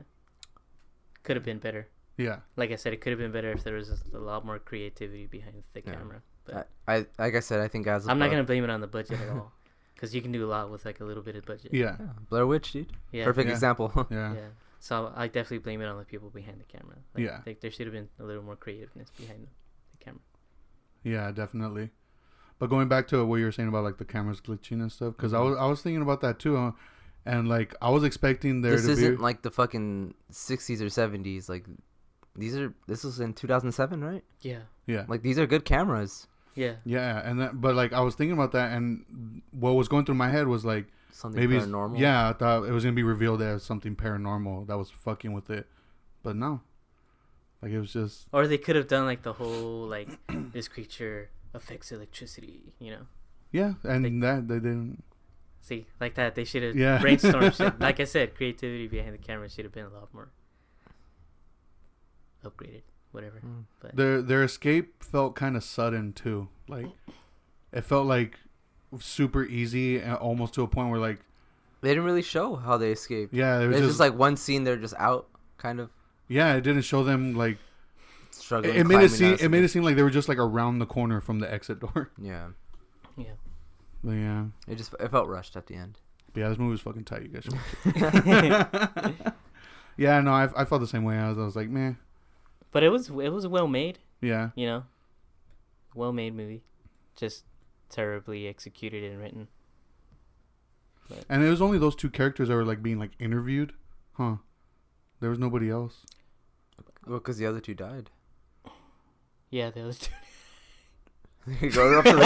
Could have been better. Yeah. Like I said, it could have been better if there was a lot more creativity behind the camera. But I like I said, I think as I'm not going to blame it on the budget at all. Because you can do a lot with like a little bit of budget. Yeah. Blair Witch, dude. Yeah. Perfect Yeah. example. Yeah. Yeah. So I definitely blame it on the people behind the camera. Like, Yeah. Like there should have been a little more creativeness behind the camera. Yeah, definitely. But going back to what you were saying about like the cameras glitching and stuff, because I was thinking about that too, and like I was expecting there This to isn't be like the fucking 60s or 70s. Like this was in 2007, right? Yeah. yeah, Like these are good cameras. Yeah. yeah, and that, but like I was thinking about that, and what was going through my head was like Something maybe paranormal. yeah, I thought it was gonna be revealed as something paranormal that was fucking with it, but no, like it was just Or they could have done like the whole like this creature affects electricity, you know. yeah, and that they didn't. See, like that, they should have Yeah. brainstormed shit. Like I said, creativity behind the camera should have been a lot more upgraded, whatever. But Their escape felt kind of sudden too. Like it felt like super easy, and almost to a point where like They didn't really show how they escaped. yeah, it was It's just like one scene they're just out, kind of yeah, it didn't show them like struggling. it made climbing it seem out it made it seem like they were just like around the corner from the exit door. Yeah. yeah. But yeah, It felt rushed at the end. but yeah, this movie was fucking tight. You guys should watch it. Yeah, no, I felt the same way. I was like, man, But it was well made, yeah, you know. Well made movie. Just terribly executed and written. and it was only those two characters that were like being like interviewed, huh? There was nobody else. Well, because the other two died. Yeah, the other two. You go up to the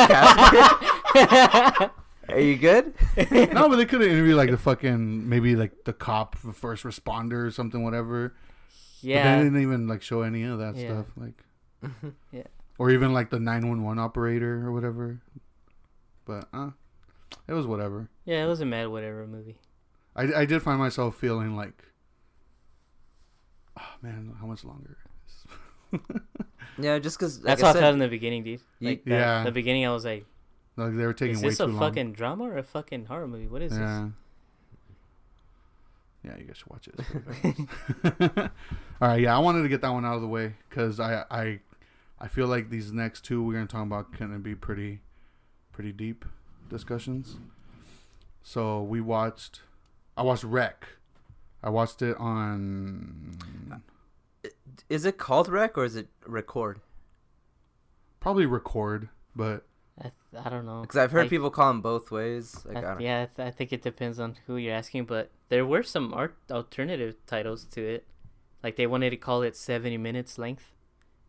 casket. Are you good? No, but they could have interviewed like the fucking maybe like the cop, the first responder, or something, whatever. But they Yeah. didn't even like show any of that Yeah. stuff, like Yeah. or even like the 911 operator or whatever. But it was whatever. Yeah, it was a mad whatever movie. I did find myself feeling like, oh man, how much longer? Yeah, just because. That's how I felt in the beginning, dude. Like Yeah. the beginning, I was like, Like they were taking is way this too a long. fucking drama or a fucking horror movie? What is Yeah. Yeah, you guys should watch it. All right, yeah, I wanted to get that one out of the way because I feel like these next two we're gonna talk about can be pretty deep discussions. So I watched Wreck. I watched it on Is it called Rec or is it Record? probably Record, but I don't know. Because I've heard Like, people call them both ways. Like, I don't. yeah, I think it depends on who you're asking, but there were some alternative titles to it. Like they wanted to call it 70 minutes length,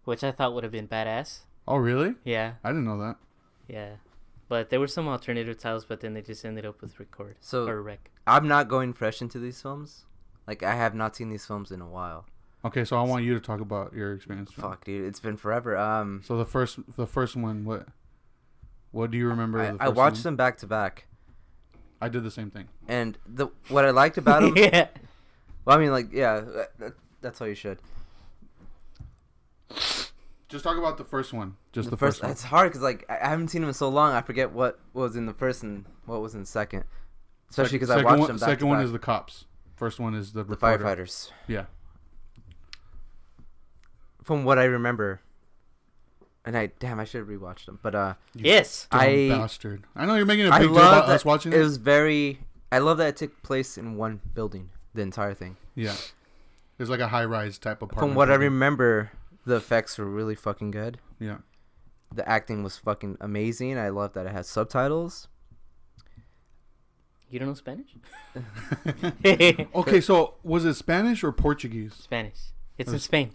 which I thought would have been badass. oh really? Yeah, I didn't know that. yeah. But there were some alternative titles, but then they just ended up with record So or rec. I'm not going fresh into these films. Like, I have not seen these films in a while. Okay, so I want you to talk about your experience. Fuck, dude, it's been forever. So the first one, what do you remember? I watched them back to back, I did the same thing. and what I liked about them. Yeah. Well, I mean, like, yeah, that's how you should. Just talk about the first one. Just The the first one. It's hard because like I haven't seen them in so long. I forget what was in the first and what was in the second. Especially because I watched them back Second to one back. is the cops. First one is the The reporter. firefighters. Yeah. From what I remember, and I should have rewatched them. But You Yes. dumb I- bastard. I know you're making a I big deal love about that us watching it it. was very. I love that it took place in one building, the entire thing. Yeah. It's like a high rise type apartment. From what I building. remember, the effects were really fucking good. Yeah. The acting was fucking amazing. I love that it has subtitles. You don't know Spanish? Okay, so was it Spanish or Portuguese? Spanish. It's Oh, in Spain.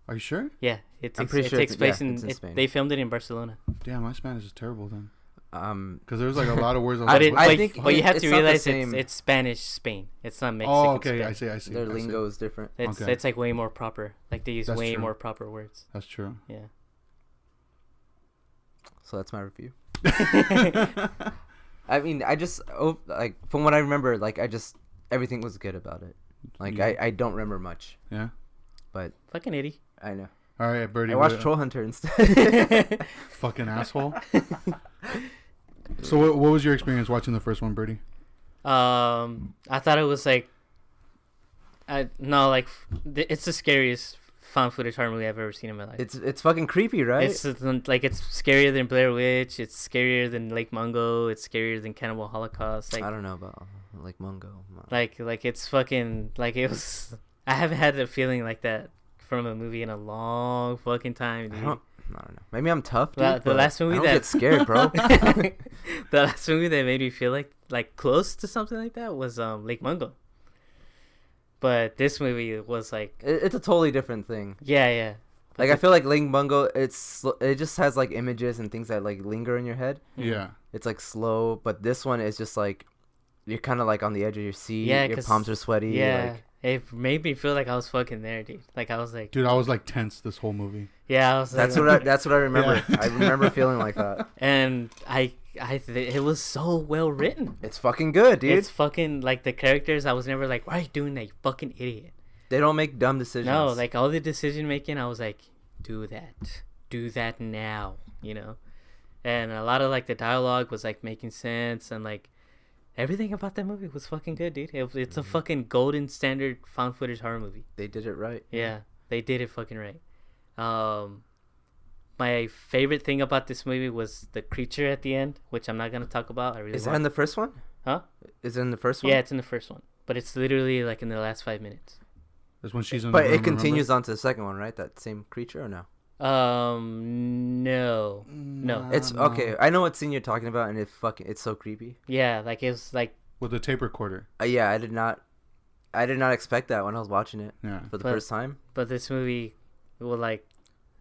Are you sure? Yeah, I'm pretty it sure takes it's- place yeah, in. it's in Spain. They filmed it in Barcelona. Damn, my Spanish is terrible then. But Because there's like a lot of words. But, like, it, what I but, the think- fuck? but you have it's to not the realize same. it's Spanish Spain. It's not Mexican. Oh, okay. Spain. I see. their I see. lingo is different. It's Okay. it's like way more proper. Like they use That's way true. more proper words. That's true. Yeah. So that's my review. I mean, like from what I remember, like everything was good about it. Like Yeah. I don't remember much, Yeah. but Fucking idiot. I know. All right, Birdie. I watched what- Troll Hunter instead. Fucking asshole. So what was your experience watching the first one, Birdie? I thought it was like, it's the scariest found footage horror movie I've ever seen in my life. It's fucking creepy, right? It's like it's scarier than Blair Witch. It's scarier than Lake Mungo. It's scarier than Cannibal Holocaust. Like I don't know about like Mungo. like it's fucking like it was. I haven't had a feeling like that from a movie in a long fucking time, I dude. don't know. Maybe I'm tough, dude. The but last movie I don't that get scared, bro. the last movie that made me feel like close to something like that was Lake Mungo. But this movie was like, It's a totally different thing. yeah. But Like I feel like Lake Mungo, it just has like images and things that like linger in your head. Yeah. It's like slow, but this one is just like you're kind of like on the edge of your seat. Yeah, your 'cause- palms are sweaty. yeah. Like, It made me feel like I was fucking there, dude. Like I was like, Dude, I was like tense this whole movie. yeah, I was like, that's what I remember. Yeah. I remember feeling like that. and it was so well written. It's fucking good, dude. It's fucking like the characters. I was never like, why are you doing that, you fucking idiot? They don't make dumb decisions. No, like all the decision making, I was like, do that now, you know. And a lot of like the dialogue was like making sense, and like everything about that movie was fucking good, dude. It's a fucking golden standard found footage horror movie. they did it right. Yeah, they did it fucking right. My favorite thing about this movie was the creature at the end, which I'm not gonna talk about. I really Is that in the first one? Huh? Is it in the first one? Yeah, it's in the first one, but it's literally like in the last 5 minutes. That's when she's in. But the it room, continues on to the second one, right? That same creature or no? No. remember? It's okay. I know what scene you're talking about, and it's so creepy. Yeah, like it was like With the tape recorder. Yeah, I did not expect that when I was watching it Yeah. for the But- first time. but this movie will like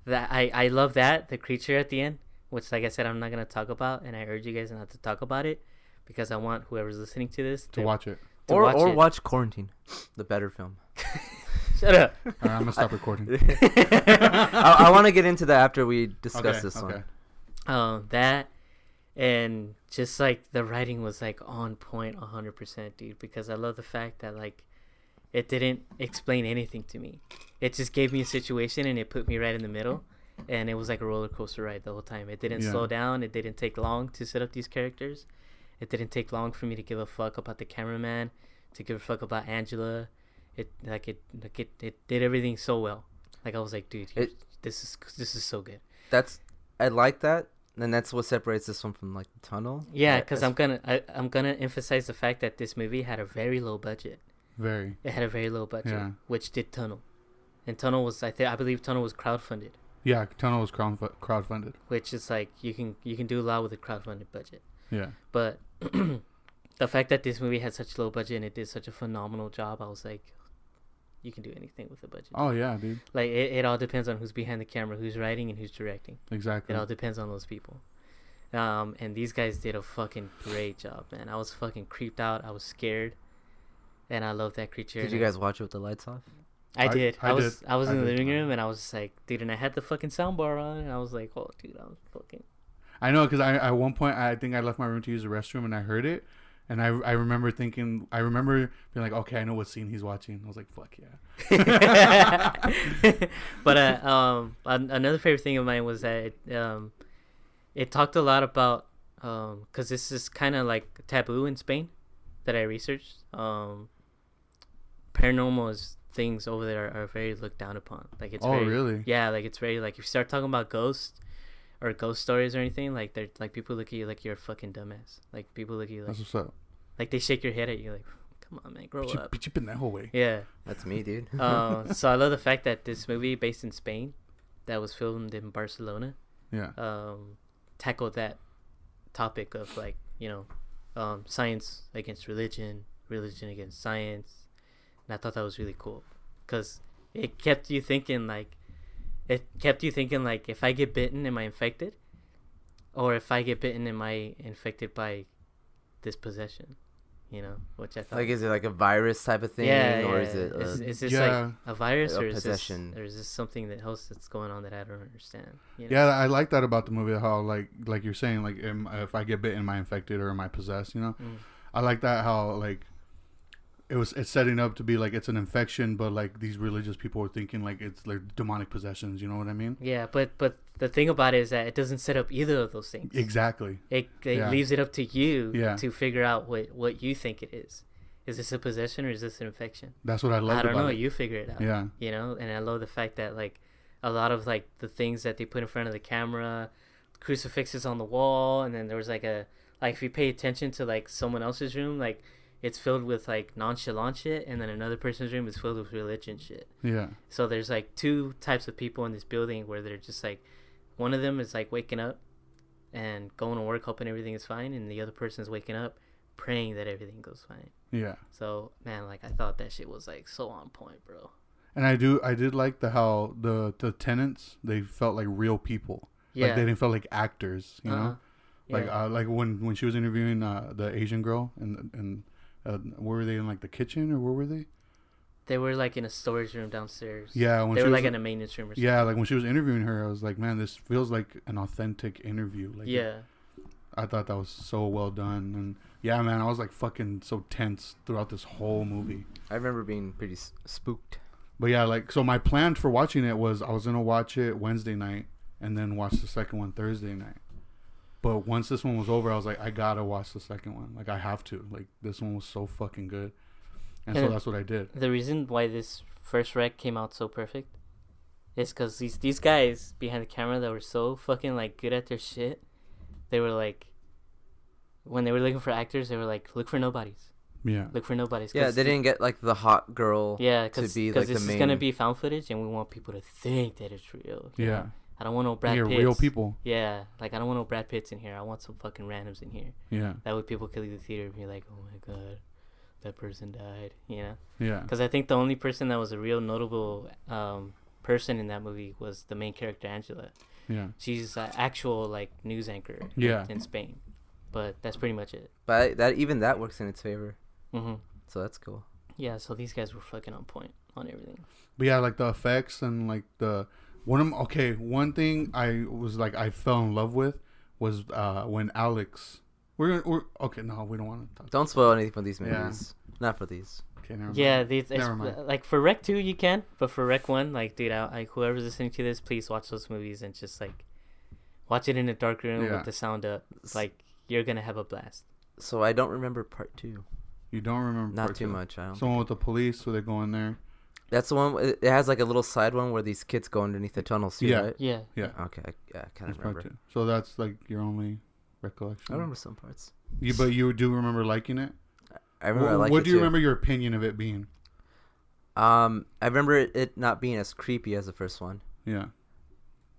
that I love that the creature at the end, which like I said I'm not gonna talk about, and I urge you guys not to talk about it because I want whoever's listening to this To watch it. to Or watch it. watch Quarantine, the better film. Shut up. All right, I'm gonna stop recording. I want to get into that after we discuss Okay, this okay. one. That and just like the writing was like on point 100%, dude, because I love the fact that like it didn't explain anything to me. It just gave me a situation and it put me right in the middle, and it was like a roller coaster ride the whole time. It didn't Yeah. slow down. It didn't take long to set up these characters. It didn't take long for me to give a fuck about the cameraman, to give a fuck about Angela. It did everything so well. Like I was like, dude, this is so good. I like that, and that's what separates this one from like the Tunnel. Yeah, because That's- I'm gonna emphasize the fact that this movie had a very low budget. Very. It had a very low budget, Yeah. which did Tunnel, and Tunnel was I believe Tunnel was crowdfunded, Yeah, Tunnel was crowdfunded. which is like you can do a lot with a crowdfunded budget. Yeah. But the fact that this movie had such low budget and it did such a phenomenal job, I was like, you can do anything with a budget. Oh yeah, dude. Like it all depends on who's behind the camera, who's writing, and who's directing. Exactly. It all depends on those people. And these guys did a fucking great job, man. I was fucking creeped out. I was scared, and I love that creature. Did you guys watch it with the lights off? I did. I was in the did. living room, and I was just like, dude, and I had the fucking soundbar on, and I was like, oh, dude, I was fucking. I know, because I at one point I think I left my room to use the restroom and I heard it, and I remember being like, okay, I know what scene he's watching. I was like, fuck yeah. But another favorite thing of mine was that it talked a lot about because this is kind of like taboo in Spain that I researched. Paranormal things over there are very looked down upon. Like it's very, really? Yeah, like it's very like if you start talking about ghosts or ghost stories or anything, like they're like people look at you like you're a fucking dumbass. Like people look at you like That's what's up. like they shake your head at you like, come on man, grow up. Way. Yeah. That's me, dude. So I love the fact that this movie based in Spain that was filmed in Barcelona Yeah. tackled that topic of like, science against religion against science. And I thought that was really cool because it kept you thinking like if I get bitten, am I infected? Or if I get bitten, am I infected by this possession? Which I thought. Like, is it like a virus type of thing? Yeah, or yeah. is it Is this like a virus a or is possession? this something that else that's going on that I don't understand? Yeah, I like that about the movie. How like you're saying, like if I get bitten, am I infected or am I possessed? I like that how like it's setting up to be like it's an infection, but like these religious people are thinking like it's like demonic possessions. You know what I mean? Yeah, but the thing about it is that it doesn't set up either of those things. Exactly. It leaves it up to you Yeah. to figure out what you think it is. Is this a possession or is this an infection? That's what I love. I don't about know. it. You figure it out. Yeah. And I love the fact that like a lot of like the things that they put in front of the camera, crucifixes on the wall, and then there was like if you pay attention to like someone else's room, like it's filled with like nonchalant shit, and then another person's room is filled with religion shit. Yeah. So there's like two types of people in this building where they're just like, one of them is like waking up and going to work hoping everything is fine, and the other person is waking up praying that everything goes fine. Yeah. So man, like I thought that shit was like so on point, bro. And I did like how the tenants, they felt like real people. Yeah. Like they didn't feel like actors, you know? Like Yeah. like when she was interviewing the Asian girl and where were they, in like the kitchen or where were they? They were like in a storage room downstairs. Yeah, when they she were was like in a maintenance room or something. Yeah, like when she was interviewing her, I was like, man, this feels like an authentic interview. Like, Yeah. I thought that was so well done, and yeah, man, I was like fucking so tense throughout this whole movie. I remember being pretty spooked. But yeah, like, so my plan for watching it was I was gonna watch it Wednesday night and then watch the second one Thursday night. But once this one was over, I was like, I gotta watch the second one. Like, I have to. Like, this one was so fucking good. And so that's what I did. The reason why this first rec came out so perfect is because these guys behind the camera that were so fucking like good at their shit, they were like, when they were looking for actors, they were like, look for nobodies. Yeah. Look for nobodies. Yeah, they didn't get like the hot girl. Yeah, to because be like the this main. is gonna be found footage, and we want people to think that it's real. you Yeah. know? I don't want no Brad Pitts. Real people. Yeah, like I don't want no Brad Pitts in here. I want some fucking randoms in here. Yeah. That way people can leave the theater and be like, oh my god, that person died. Yeah. Because I think the only person that was a real notable person in that movie was the main character, Angela. Yeah. She's an actual like news anchor. Yeah. In Spain, but that's pretty much it. But that works in its favor. Mm-hmm. So that's cool. Yeah, so these guys were fucking on point on everything. But yeah, like the effects and like one thing I fell in love with was when Alex. We're okay. No, we don't want to talk. Don't spoil anything for these Yeah. movies. Not for these. Okay, never mind. Yeah, Never mind. like for Rec 2 you can, but for Rec 1, like dude, whoever's listening to this, please watch those movies and just like watch it in a dark room Yeah. with the sound up. Like you're gonna have a blast. So I don't remember part 2. You don't remember? Not part too two? much. I don't. Someone with the police, so they go in there. That's the one. It has like a little side one where these kids go underneath the tunnels too, Yeah. right? Yeah. Yeah. Okay. Yeah, I kind That's of part remember. two. So that's like your only recollection. I remember some parts. But you do remember liking it. I remember. I liked What it do you too. remember your opinion of it being? I remember it not being as creepy as the first one, Yeah.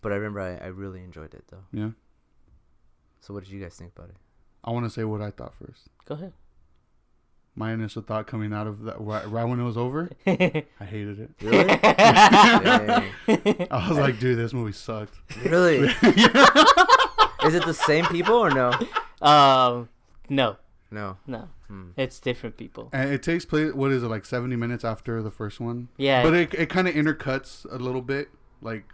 but I remember I really enjoyed it though. Yeah. So what did you guys think about it? I want to say what I thought first. Go ahead. My initial thought coming out of that right when it was over, I hated it. Really? Dang. I was like, dude, this movie sucked. Really? Is it the same people or no? No, No. no, Hmm. it's different people. And it takes place. What is it, like 70 minutes after the first one? Yeah, But it kind of intercuts a little bit, like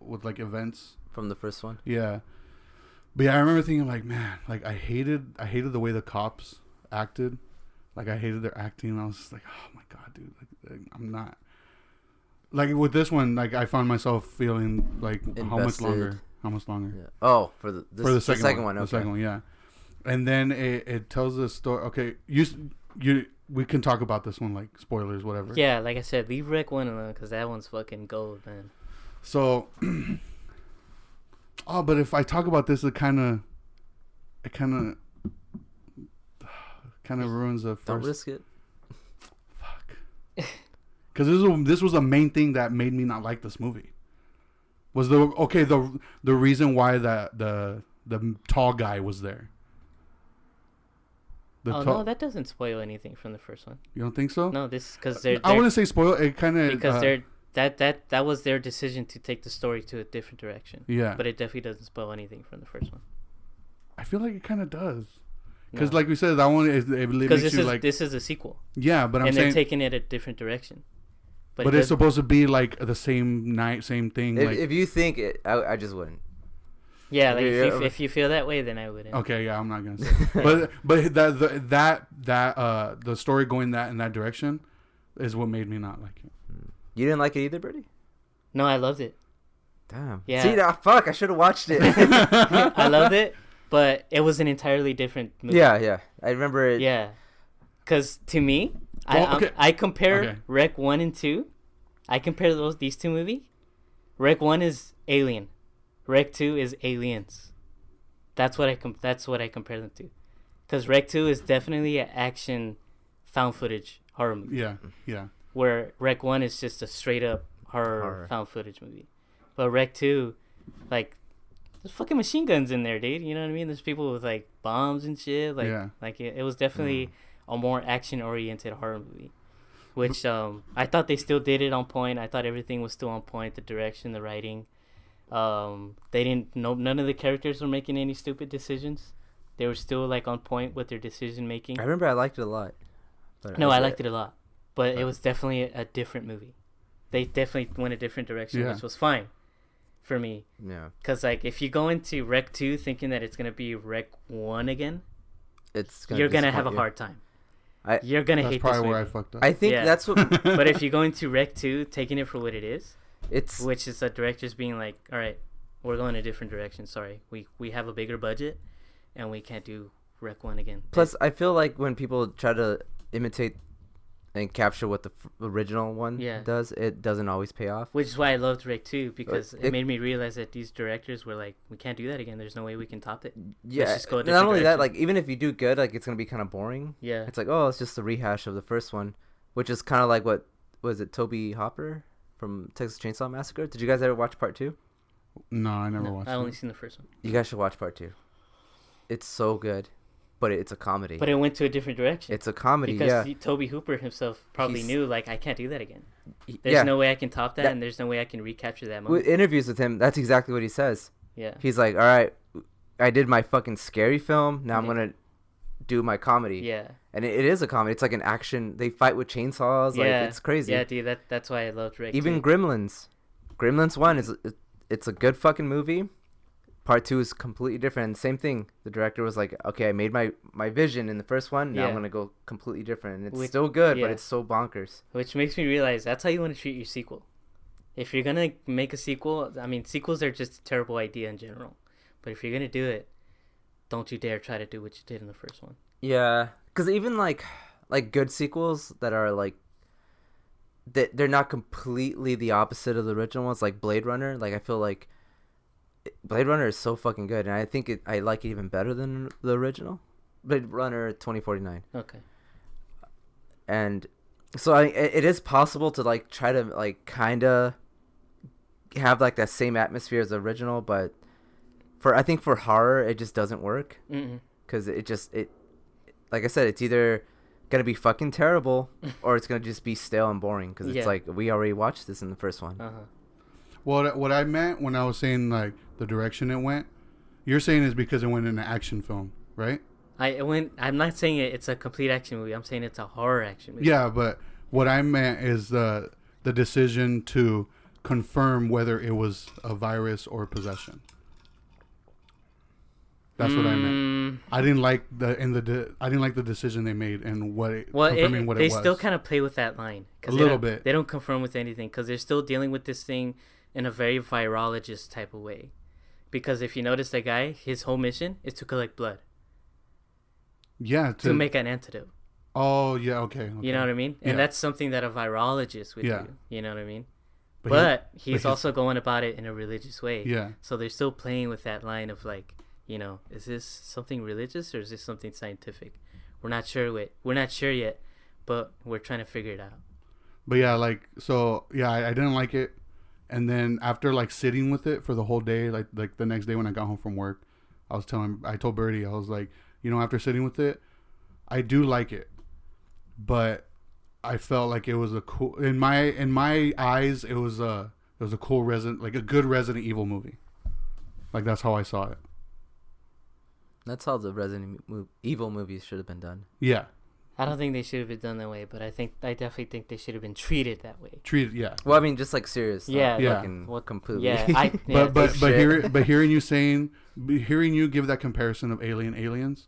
with like events. From the first one. Yeah. But yeah, I remember thinking like, man, like I hated the way the cops acted. Like I hated their acting. I was just like, oh my god, dude, like I'm not. Like with this one, like I found myself feeling like how much Invested. longer? How much longer? Yeah. Oh, for the second one. Okay. The second one, yeah. And then it tells the story. Okay, we can talk about this one, like spoilers, whatever. yeah. Like I said, leave Rec 1 alone because that one's fucking gold, man. So, but if I talk about this, it kind of ruins the first. Don't risk it. Fuck. Because this was the main thing that made me not like this movie. Was the reason why the tall guy was there. No, that doesn't spoil anything from the first one. You don't think so? No, this because they're I wouldn't say spoil. It kind of because that was their decision to take the story to a different direction. Yeah. But it definitely doesn't spoil anything from the first one. I feel like it kind of does. Because No. like we said, that one it Because makes you like this is a sequel, yeah, but I'm and saying they're taking it a different direction. but it's supposed to be like the same night, same thing. Like If you think it, I just wouldn't. yeah, like Yeah, if you feel that way, then I wouldn't. okay, yeah, I'm not gonna say. but the story going in that direction is what made me not like it. You didn't like it either, Birdie? No, I loved it. Damn. Yeah. See, fuck, I should have watched it. I loved it, but it was an entirely different movie. Yeah. I remember it. Yeah, because to me, Well, okay. I compare Okay. Rec 1 and 2. I compare these two movies. Rec 1 is Alien. Rec 2 is Aliens. That's what I compare them to. Because Rec 2 is definitely an action found footage horror movie. Yeah. Where Rec 1 is just a straight up horror found footage movie. But Rec 2, like, there's fucking machine guns in there, dude. You know what I mean? There's people with like bombs and shit. Like, Yeah. like it was definitely a more action oriented horror movie. Which I thought they still did it on point. I thought everything was still on point. The direction, the writing. They didn't. None of the characters were making any stupid decisions. They were still like on point with their decision making. I remember I liked it a lot. But No, I liked it a lot, but it was definitely a different movie. They definitely went a different direction, Yeah. which was fine for me. Yeah. Cause like if you go into Rec 2 thinking that it's gonna be Rec 1 again, you're gonna have a hard time. You're gonna That's hate this probably where I movie. fucked up. I think Yeah. that's what But if you go into Rec 2 taking it for what it is, it's. which is the directors being like, all right, we're going a different direction. Sorry, we have a bigger budget, and we can't do Rec 1 again. Plus, I feel like when people try to imitate and capture what the original one does, it doesn't always pay off. Which is why I loved Rec 2, because It- it made me realize that these directors were like, we can't do that again. There's no way we can top it. Yeah. just go a Not different only that, direction. like even if you do good, like it's gonna be kind of boring. Yeah. It's like, oh, it's just a rehash of the first one, which is kind of like what was it, Toby Hopper from Texas Chainsaw Massacre? Did you guys ever watch part 2? No, I never No, watched I only it. seen the first one. You guys should watch part 2. It's so good, but it's a comedy. But it went to a different direction. It's a comedy, because yeah. Toby Hooper himself probably He's- knew, like, I can't do that again. There's Yeah. no way I can top that, That- and there's no way I can recapture that With moment. interviews with him, that's exactly what he says. Yeah. He's like, all right, I did my fucking scary film. Now I'm Yeah. going to do my comedy. Yeah. And it is a comedy. It's like an action. They fight with chainsaws. Yeah. Like, it's crazy. Yeah, dude, that's why I loved Rec Even 2. Gremlins. Gremlins 1 it's a good fucking movie. Part 2 is completely different. And same thing. The director was like, okay, I made my vision in the first one. Now I'm Yeah. going to go completely different. And it's Which- still good, but yeah. it's so bonkers. Which makes me realize that's how you want to treat your sequel. If you're going to make a sequel, I mean, sequels are just a terrible idea in general. But if you're going to do it, don't you dare try to do what you did in the first one. Yeah. Because even like good sequels that are like, they're not completely the opposite of the original ones, like Blade Runner. Like I feel like Blade Runner is so fucking good, and I think I like it even better than the original Blade Runner 2049. Okay. And so it is possible to like try to like kind of have like that same atmosphere as the original, but I think for horror it just doesn't work Mm-mm. because it like I said, it's either gonna be fucking terrible or it's gonna just be stale and boring because it's Yeah. like we already watched this in the first one. Uh-huh. What I meant when I was saying like the direction it went You're saying it's because it went in an action film, right? I'm not saying it's a complete action movie. I'm saying it's a horror action movie. Yeah, but what I meant is the decision to confirm whether it was a virus or possession. That's what I meant. I didn't like the decision they made and confirming what it was. They still kind of play with that line a little bit. They don't confirm with anything because they're still dealing with this thing in a very virologist type of way. Because if you notice, that guy, his whole mission is to collect blood. Yeah, to make an antidote. Oh yeah, okay. You know what I mean? And that's something that a virologist would do. You know what I mean? But he's also going about it in a religious way. Yeah. So they're still playing with that line of like, you know, is this something religious or is this something scientific? We're not sure yet, but we're trying to figure it out. But yeah, like, so yeah, I didn't like it. And then after like sitting with it for the whole day, like the next day when I got home from work, I told Birdie, I was like, you know, after sitting with it, I do like it, but I felt like it was a cool, in my eyes, it was a cool a good Resident Evil movie. Like, that's how I saw it. That's how the Resident Evil movies should have been done. Yeah. I don't think they should have been done that way, but I definitely think they should have been treated that way. Yeah. Well, I mean, just like serious. Yeah. What completely. Yeah. But hearing you give that comparison of Aliens,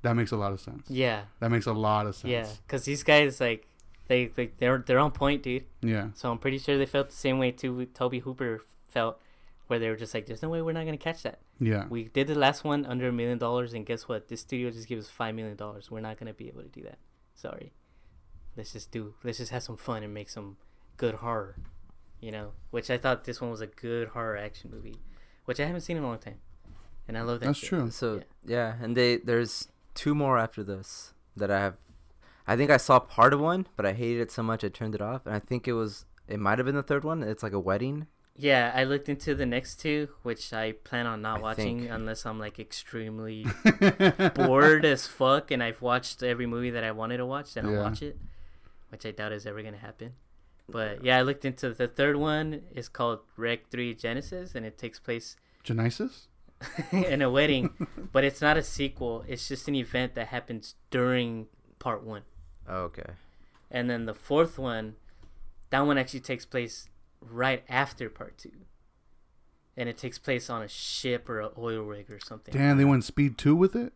that makes a lot of sense. Yeah. That makes a lot of sense. Yeah, because these guys like they're on point, dude. Yeah. So I'm pretty sure they felt the same way too. Toby Hooper felt, where they were just like, "There's no way we're not gonna catch that." Yeah. We did the last one under $1 million, and guess what? This studio just gave us $5 million. We're not gonna be able to do that. Sorry. Let's just have some fun and make some good horror, you know. Which I thought this one was a good horror action movie, which I haven't seen in a long time, and I love that. That's shit. true. So yeah, and there's 2 more after this that I have. I think I saw part of one, but I hated it so much I turned it off, and I think it might have been the third one. It's like a wedding. Yeah, I looked into the next 2, which I plan on not watching unless I'm like extremely bored as fuck and I've watched every movie that I wanted to watch, then I'll watch it, which I doubt is ever gonna happen. But yeah, I looked into the third one. Is called Rec 3 Genesis, and it takes place Genesis in a wedding, but it's not a sequel. It's just an event that happens during part 1. Oh, okay. And then the fourth one, that one actually takes place right after part 2, and it takes place on a ship or an oil rig or something. Damn, they went Speed 2 with it.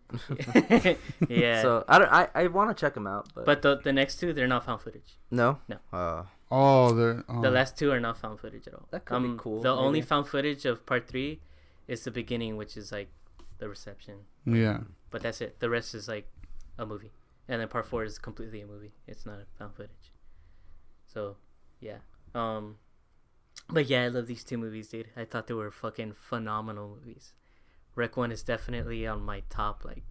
Yeah. So I want to check them out, but the next 2, they're not found footage. No. The last 2 are not found footage at all. That could be cool. The only found footage of part 3 is the beginning, which is like the reception. Yeah. But that's it. The rest is like a movie, and then part 4 is completely a movie. It's not found footage. So yeah. But yeah, I love these 2 movies, dude. I thought they were fucking phenomenal movies. Rec 1 is definitely on my top, like...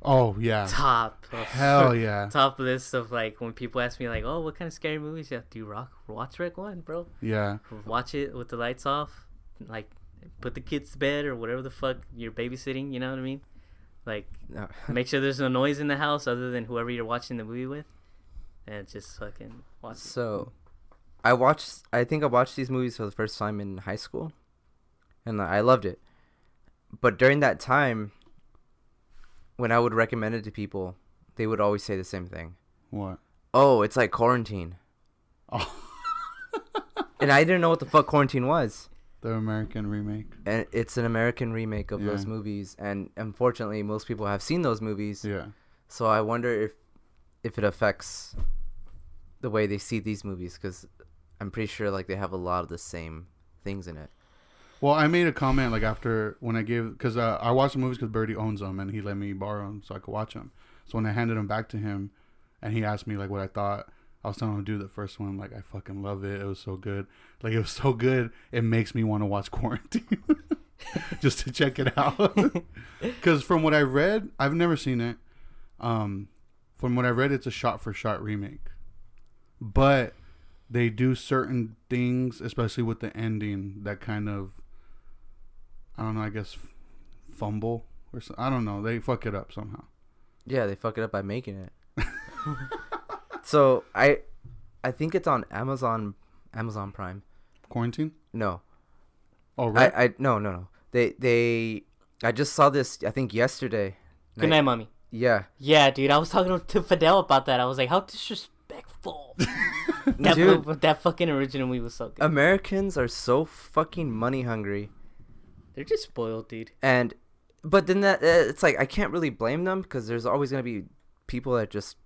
Oh, yeah. Hell yeah. Top list of, like, when people ask me, like, oh, what kind of scary movies do you watch Rec 1, bro? Yeah. Watch it with the lights off. Like, put the kids to bed or whatever the fuck you're babysitting, you know what I mean? Like, make sure there's no noise in the house other than whoever you're watching the movie with. And just fucking watch it. So... I think I watched these movies for the first time in high school, and I loved it. But during that time, when I would recommend it to people, they would always say the same thing. What? Oh, it's like Quarantine. Oh. And I didn't know what the fuck Quarantine was. The American remake. And it's an American remake of those movies, and unfortunately, most people have seen those movies. Yeah. So I wonder if it affects the way they see these movies, because I'm pretty sure like they have a lot of the same things in it. Well, I made a comment like after when I gave, because I watched the movies because Birdie owns them and he let me borrow them so I could watch them. So when I handed them back to him and he asked me like what I thought, I was telling him to do the first one. Like, I fucking love it. It was so good. Like, it was so good. It makes me want to watch Quarantine just to check it out. Because from what I read, I've never seen it. From what I read, it's a shot-for-shot remake. But they do certain things, especially with the ending, that kind of, I don't know, I guess fumble or something. I don't know. They fuck it up somehow. Yeah, they fuck it up by making it. So I think it's on Amazon Prime. Quarantine? No. Oh, right. No. They I just saw this, I think, yesterday. Good Night, Mommy. Yeah. Yeah, dude. I was talking to Fidel about that. I was like, how disrespectful. Dude. That fucking original movie was so good. Americans are so fucking money hungry. They're just spoiled, dude. But then it's like, I can't really blame them because there's always going to be people that just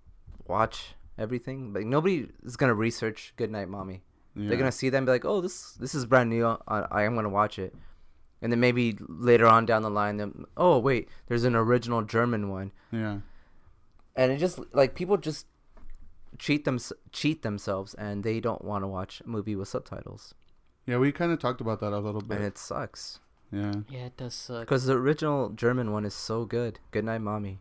watch everything. Like, nobody is going to research Good Night, Mommy. Yeah. They're going to see them and be like, oh, this is brand new. I am going to watch it. And then maybe later on down the line, oh, wait, there's an original German one. Yeah. And it just, like, people just cheat themselves, and they don't want to watch a movie with subtitles. Yeah, we kind of talked about that a little bit. And it sucks. Yeah. Yeah, it does suck. Because the original German one is so good. Good Night, Mommy.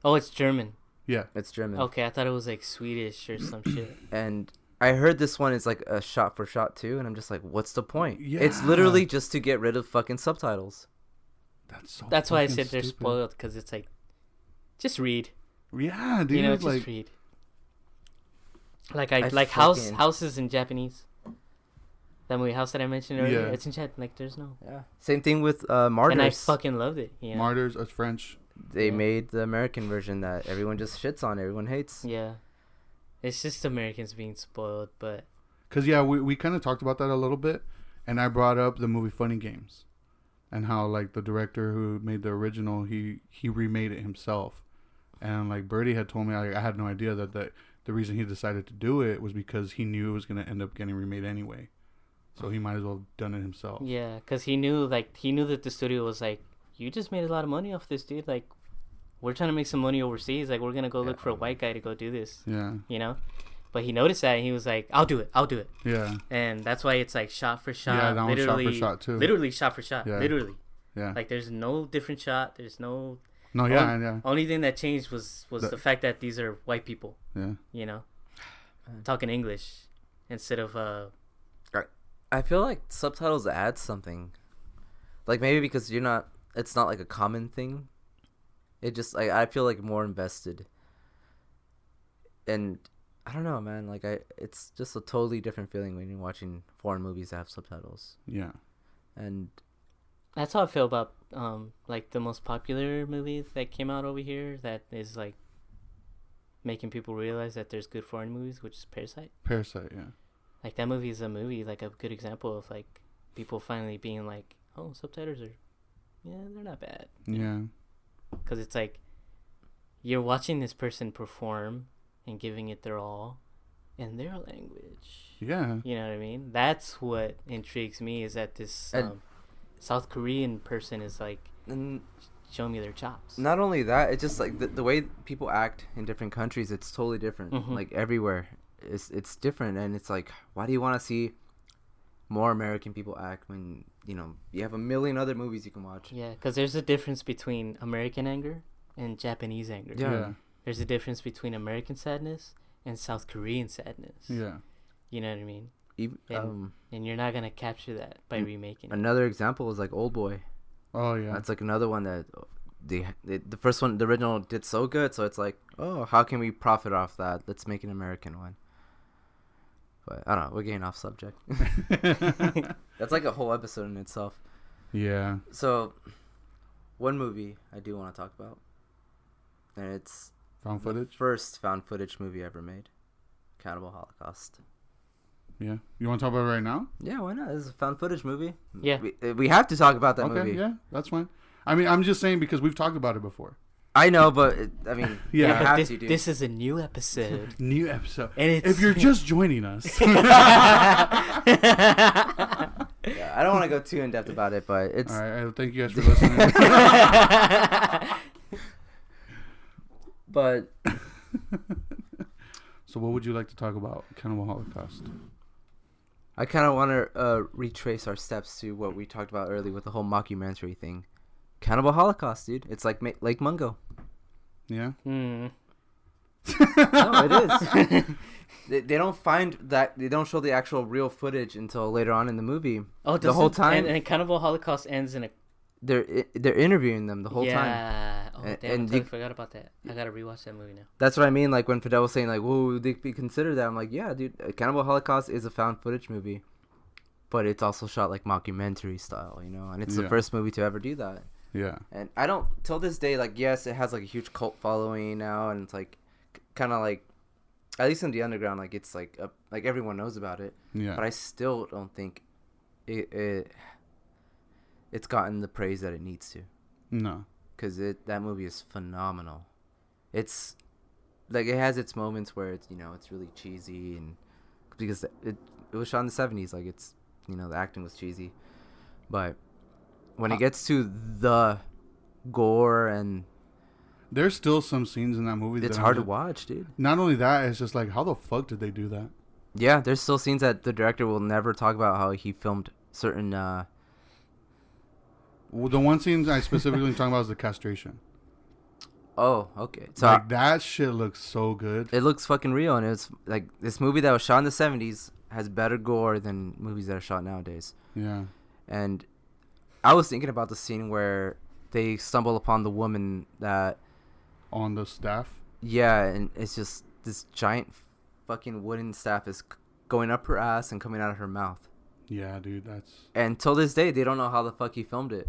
Oh, it's German. Yeah. It's German. Okay, I thought it was like Swedish or some shit. And I heard this one is like a shot for shot too, and I'm just like, what's the point? Yeah. It's literally just to get rid of fucking subtitles. That's why I said fucking they're stupid. spoiled, because it's like, just read. Yeah, dude. You know, just like, read. Like I like fucking- houses in Japanese. That movie House that I mentioned earlier, Yeah. it's in Japanese. Like, there's no. Yeah. Same thing with Martyrs. And I fucking loved it. You know? Martyrs, it's French. They Yeah. made the American version that everyone just shits on, everyone hates. Yeah. It's just Americans being spoiled, but Because, yeah, we kind of talked about that a little bit. And I brought up the movie Funny Games. And how, like, the director who made the original, he remade it himself. And, like, Birdie had told me, I had no idea that the reason he decided to do it was because he knew it was going to end up getting remade anyway. So he might as well have done it himself. yeah, because he knew that the studio was like, you just made a lot of money off this, dude. Like, we're trying to make some money overseas. Like, we're going to go look for a white guy to go do this, Yeah. you know? But he noticed that, and he was like, I'll do it. Yeah. And that's why it's like shot for shot. Yeah, that one's shot for shot, too. Literally shot for shot. Yeah. Literally. Yeah. Like, there's no different shot. There's no... No, yeah, yeah. Only thing that changed was the fact that these are white people, Yeah. you know? Talking English instead of... I feel like subtitles add something. Like, maybe because it's not like a common thing. It just, like, I feel like more invested. And I don't know, man. Like, it's just a totally different feeling when you're watching foreign movies that have subtitles. Yeah. And That's how I feel about like the most popular movie that came out over here that is like making people realize that there's good foreign movies, which is Parasite. Parasite, yeah. Like, that movie is a movie, like a good example of like people finally being like, oh, subtitles are, yeah, they're not bad. Yeah. Because it's like you're watching this person perform and giving it their all in their language. Yeah. You know what I mean? That's what intrigues me, is that this And- South Korean person is like and showing me their chops. not only that, it's just like the way people act in different countries, it's totally different. Mhm. Like, everywhere it's different, and it's like, why do you want to see more American people act when you have a million other movies you can watch? Yeah, because there's a difference between American anger and Japanese anger. Yeah. There's a difference between American sadness and South Korean sadness. Yeah. You know what I mean? Even, And you're not gonna capture that by remaking it. another example is like Oldboy. Oh, yeah. That's like another one that the first one, the original, did so good, so it's like, oh, how can we profit off that? Let's make an American one. But I don't know, we're getting off subject. That's like a whole episode in itself. Yeah. So, one movie I do want to talk about, and it's Found the footage? first found footage movie ever made, Cannibal Holocaust. Yeah. You want to talk about it right now? Yeah, why not? It's a found footage movie. Yeah. We have to talk about that Okay, movie. yeah. That's fine. I mean, I'm just saying because we've talked about it before. I know, but I mean, Yeah. you But have this, to, dude. this is a new episode. New episode. And it's... If you're just joining us. Yeah, I don't want to go too in depth about it, but it's All right. Thank you guys for listening. but So what would you like to talk about? Cannibal Holocaust. I kind of want to retrace our steps to what we talked about earlier with the whole mockumentary thing. Cannibal Holocaust, dude. It's like Lake Mungo. Yeah. Hmm. No, it is. They don't find that, they don't show the actual real footage until later on in the movie. Oh, The whole time- And Cannibal Holocaust ends in a... They're interviewing them the whole time. Yeah. Oh, And- damn, and I totally you- forgot about that. I gotta rewatch that movie now. That's what I mean. Like when Fidel was saying, like, "Whoa, would they be considered that?" I'm like, "Yeah, dude. Cannibal Holocaust is a found footage movie, but it's also shot like mockumentary style, you know. And it's the Yeah. first movie to ever do that. Yeah. And I don't till this day, like, yes, it has like a huge cult following now, and it's like kind of like, at least in the underground, like it's like like everyone knows about it. Yeah. But I still don't think it's gotten the praise that it needs to. No. Because that movie is phenomenal. It's like, it has its moments where it's, you know, it's really cheesy, and because it was shot in the 70s, like, it's, you know, the acting was cheesy, but when it gets to the gore, and there's still some scenes in that movie it's that hard to watch, dude. Not only that, it's just like, how the fuck did they do that? Yeah, there's still scenes that the director will never talk about how he filmed certain Well, the one scene I specifically talking about is the castration. Oh, okay. So Like, that shit looks so good. it looks fucking real, and it's like, this movie that was shot in the 70s has better gore than movies that are shot nowadays. Yeah. And I was thinking about the scene where they stumble upon the woman that, On the staff. yeah, and it's just this giant fucking wooden staff is going up her ass and coming out of her mouth. Yeah, dude, that's... And till this day, they don't know how the fuck he filmed it.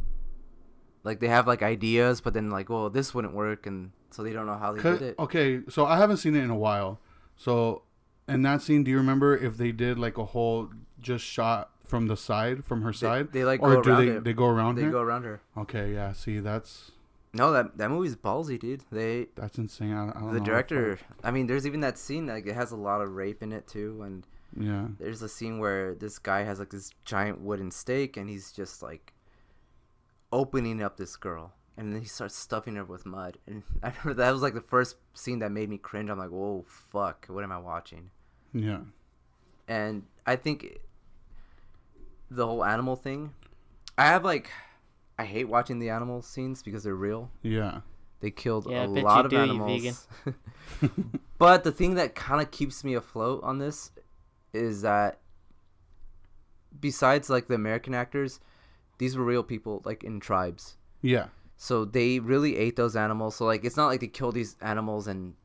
Like, they have like ideas, but then like, well, this wouldn't work, and so they don't know how they did it. Okay, so I haven't seen it in a while. So, in that scene, do you remember if they did like a whole just shot from the side, from her side? They like or go do around they her. they go around They her? go around her. Okay, yeah. See, that's No, that movie's ballsy, dude. that's insane. I don't know. The director. I mean, there's even that scene, like, it has a lot of rape in it too, and Yeah. there's a scene where this guy has like this giant wooden stake, and he's just like opening up this girl, and then he starts stuffing her with mud. And I remember that was like the first scene that made me cringe. I'm like, whoa, fuck, what am I watching? Yeah. And I think the whole animal thing, I hate watching the animal scenes because they're real. Yeah. They killed Yeah, I a bet lot you of do, you animals. But the thing that kind of keeps me afloat on this is that besides like the American actors, these were real people, like, in tribes. Yeah. So they really ate those animals. So like, it's not like they killed these animals and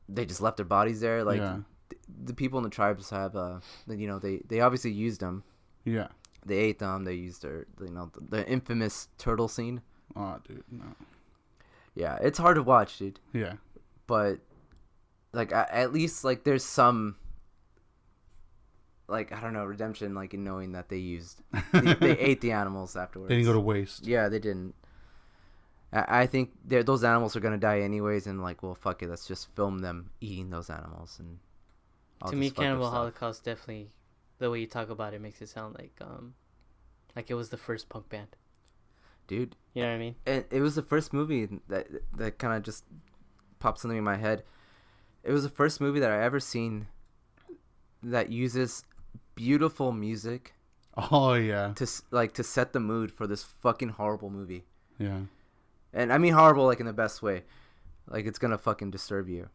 they just left their bodies there. Like, Yeah. the people in the tribes have you know, they obviously used them. Yeah. They ate them. They used their, you know, the infamous turtle scene. Oh, dude, no. Yeah, it's hard to watch, dude. Yeah. But like, at least like there's some, like, I don't know, redemption, like, in knowing that they they ate the animals afterwards. They didn't go to waste. Yeah, they didn't. I think those animals are gonna die anyways, and like, well, fuck it, let's just film them eating those animals. And I'll To just me, fuck up Cannibal stuff. Holocaust definitely, the way you talk about it makes it sound like it was the first punk band. Dude. You know what I mean? And it was the first movie that kind of just popped something in my head. It was the first movie that I ever seen that uses beautiful music Oh, yeah. to set the mood for this fucking horrible movie. Yeah. And I mean horrible, like, in the best way. Like, it's gonna fucking disturb you.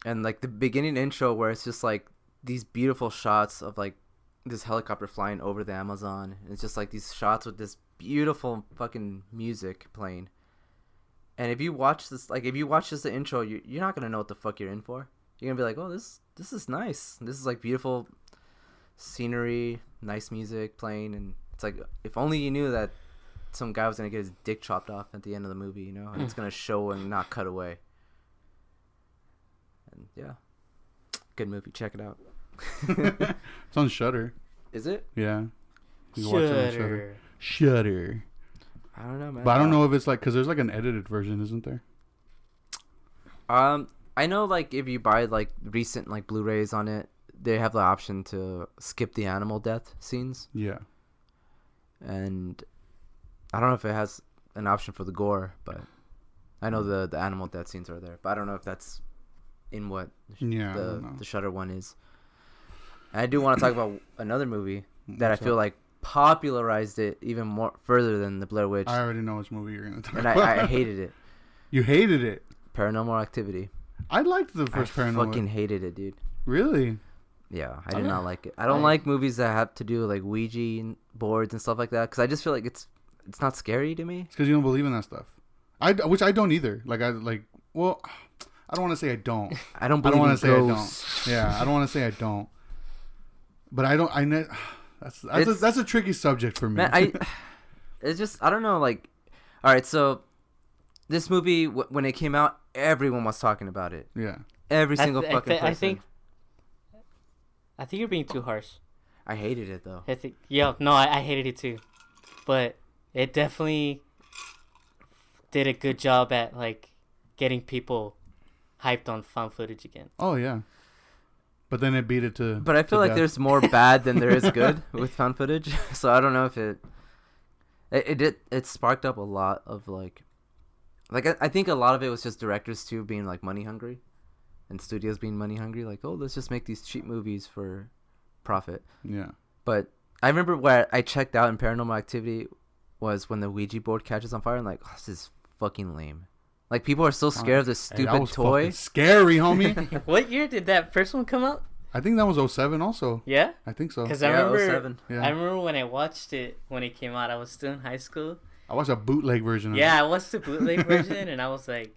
And like the beginning intro where it's just like these beautiful shots of like this helicopter flying over the Amazon. It's just like these shots with this beautiful fucking music playing. And if you watch this, like, if you watch just the intro, you're not gonna know what the fuck you're in for. You're gonna be like, oh, this is nice. This is like beautiful scenery, nice music playing, and it's like, if only you knew that some guy was gonna get his dick chopped off at the end of the movie, you know, and it's gonna show and not cut away. And yeah, good movie. Check it out. It's on Shudder. Is it? Yeah. You can watch it on Shudder. Shudder. I don't know, man. But I don't know if it's like, because there's like an edited version, isn't there? I know, like, if you buy like recent like Blu-rays on it, they have the option to skip the animal death scenes, Yeah. and I don't know if it has an option for the gore, but I know the animal death scenes are there. But I don't know if that's in what Yeah. I don't know. the Shudder one is. And I do want to talk about another movie that What's I feel up? like popularized it even more further than the Blair Witch, I already know which movie you're going to talk and about. I hated it. You hated it. Paranormal Activity. I liked the first I Paranormal. fucking hated it, dude. Really? Yeah, I Oh, did yeah. not like it. I don't like movies that have to do with, like, Ouija and boards and stuff like that, because I just feel like it's not scary to me. It's because you don't believe in that stuff. Which I don't either. Like, well, I don't want to say I don't. I don't I believe don't in want to say I ghosts. don't. Yeah, I don't want to say I don't. But I don't. That's It's- a tricky subject for me. Man, it's just, I don't know, like, All right, so this movie when it came out, everyone was talking about it. Yeah. Every single fucking person. I think you're being too harsh. I hated it though. I hated it too, but it definitely did a good job at like getting people hyped on found footage again. Oh yeah. But then it beat it to. But I feel like death. there's more bad than there is good with found footage. So I don't know if it sparked up a lot of like I think a lot of it was just directors too being like money hungry, and studios being money hungry. Like, oh, let's just make these cheap movies for profit. Yeah. But I remember where I checked out in Paranormal Activity was when the Ouija board catches on fire, and like, oh, this is fucking lame. Like, people are so scared of this stupid that was toy. Scary, homie. What year did that first one come out? I think that was 07 also. Yeah? I think so. Because Yeah, I remember 07. Yeah. I remember when I watched it when it came out, I was still in high school. I watched a bootleg version of it. Yeah, I watched the bootleg version and I was like,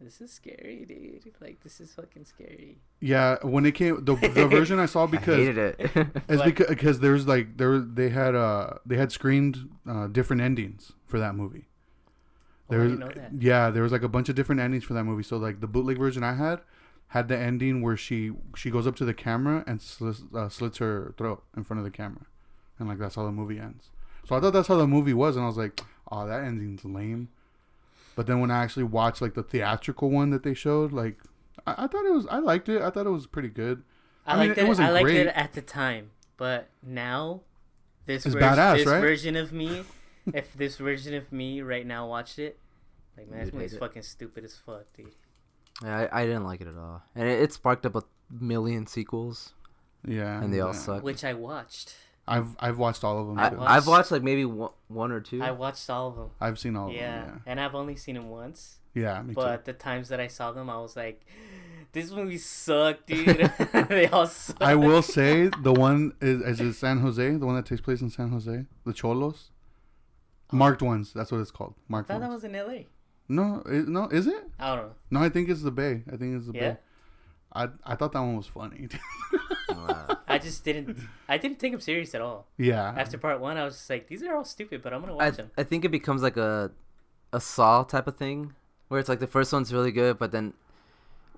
this is scary, dude. Like, this is fucking scary. Yeah, when it came, the version I saw I because hated it. it's What? because there's like they had screened different endings for that movie. Oh, I didn't know that. Yeah, there was like a bunch of different endings for that movie. So like the bootleg version I had the ending where she goes up to the camera and slits her throat in front of the camera, and like that's how the movie ends. So I thought that's how the movie was, and I was like, oh, that ending's lame. But then when I actually watched like the theatrical one that they showed, like I thought I liked it. I thought it was pretty good. I mean, liked it it. wasn't I liked great. it at the time, but now It's badass, this right? version of me, if this version of me right now watched it, like, man, this You'd movie's hate it. fucking stupid as fuck, dude. Yeah, I didn't like it at all, and it sparked up a million sequels, Yeah, and they all yeah. suck. Which I watched. I've watched all of them. too. I've watched like maybe one or two. I watched all of them. I've seen all Yeah, of them. and I've only seen them once. Yeah, me But too. the times that I saw them, I was like, "This movie sucked, dude." They all suck. I will say the one is San Jose, the one that takes place in San Jose, the Cholos, marked ones. That's what it's called. I Marked thought that ones. was in L.A. No, is it? I don't know. No, I think it's the Bay. I think it's the Yeah? Bay. I thought that one was funny. I just didn't. I didn't take them serious at all. Yeah. After part one, I was just like, "These are all stupid," but I'm gonna watch them. I think it becomes like a Saw type of thing, where it's like the first one's really good, but then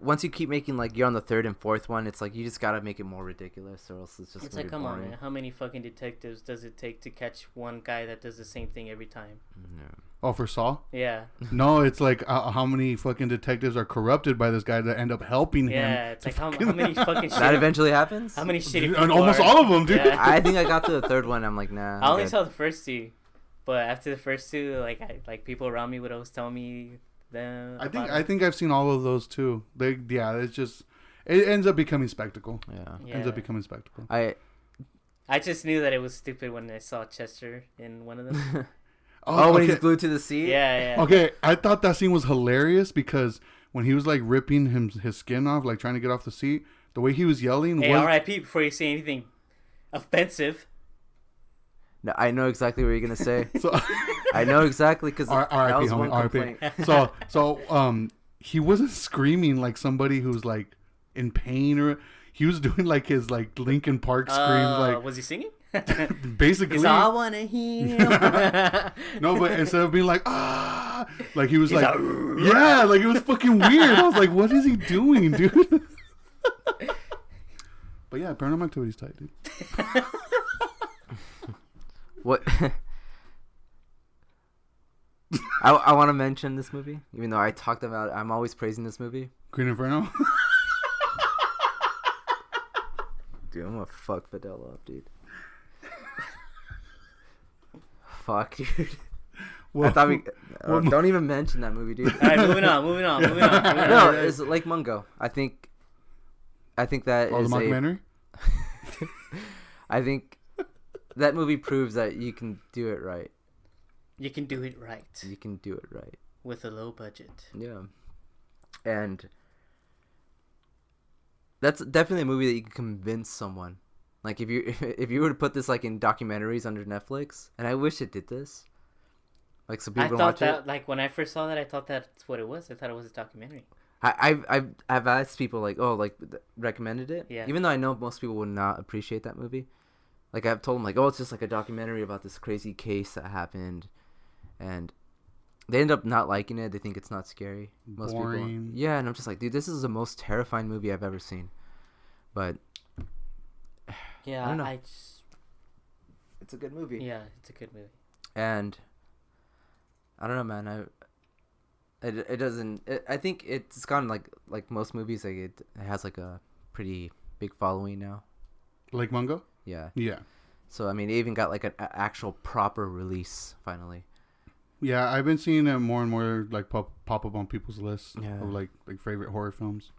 once you keep making like you're on the third and fourth one, it's like you just gotta make it more ridiculous, or else it's just It's gonna like, be come on, boring. man. How many fucking detectives does it take to catch one guy that does the same thing every time? Yeah. Oh, for Saw? Yeah, No, it's like how many fucking detectives are corrupted by this guy that end up helping him. yeah. It's like how many fucking That shitty, eventually happens. how many shitty And people almost are- all of them, dude. Yeah. I think I got to the third one. I'm like, nah. I only good. saw the first two, but after the first two, like people around me would always tell me them. I think I've seen all of those too. It's just it ends up becoming spectacle. Yeah. Ends up becoming spectacle. I just knew that it was stupid when I saw Chester in one of them. Oh, when okay. he's glued to the seat. Yeah, yeah. Okay, I thought that scene was hilarious because when he was like ripping his skin off, like trying to get off the seat, the way he was yelling Hey, was R.I.P. Before you say anything offensive. No, I know exactly what you're gonna say. so I know exactly because that R.I.P. was homie, one R.I.P. complaint. So he wasn't screaming like somebody who's like in pain, or he was doing like his like Linkin Park screams, like Was he singing? basically. He's all, I wanna hear. No, but instead of being like like he was He's like all, yeah, like it was fucking weird. I was like, what is he doing, dude? But yeah, Paranormal Activity's tight, dude. What? I want to mention this movie, even though I talked about it. I'm always praising this movie. Green Inferno. Dude, I'm gonna fuck Fidel up, dude. Fuck, dude. I thought we... don't even mention that movie, dude. All right, moving on. No, it's Lake Mungo. I think that Oh, the is documentary. I think that movie proves that you can do it right. You can do it right You can do it right. with a low budget. Yeah. And that's definitely a movie that you can convince someone. Like if you were to put this like in documentaries under Netflix, and I wish it did this. Like so people I can thought watch that, it. like, when I first saw that, I thought that's what it was. I thought it was a documentary. I've asked people like, oh, like recommended it. Yeah. Even though I know most people would not appreciate that movie. Like I've told them like, oh, it's just like a documentary about this crazy case that happened, and they end up not liking it. They think it's not scary. Most people. Boring. Yeah, and I'm just like, dude, this is the most terrifying movie I've ever seen. But Yeah, I don't know. It's a good movie. Yeah, it's a good movie. And I don't know, man. It doesn't. I think it's gone like most movies. Like it has like a pretty big following now. Like Mungo? Yeah. Yeah. So I mean, it even got like an actual proper release finally. Yeah, I've been seeing it more and more like pop up on people's lists Yeah. of like favorite horror films.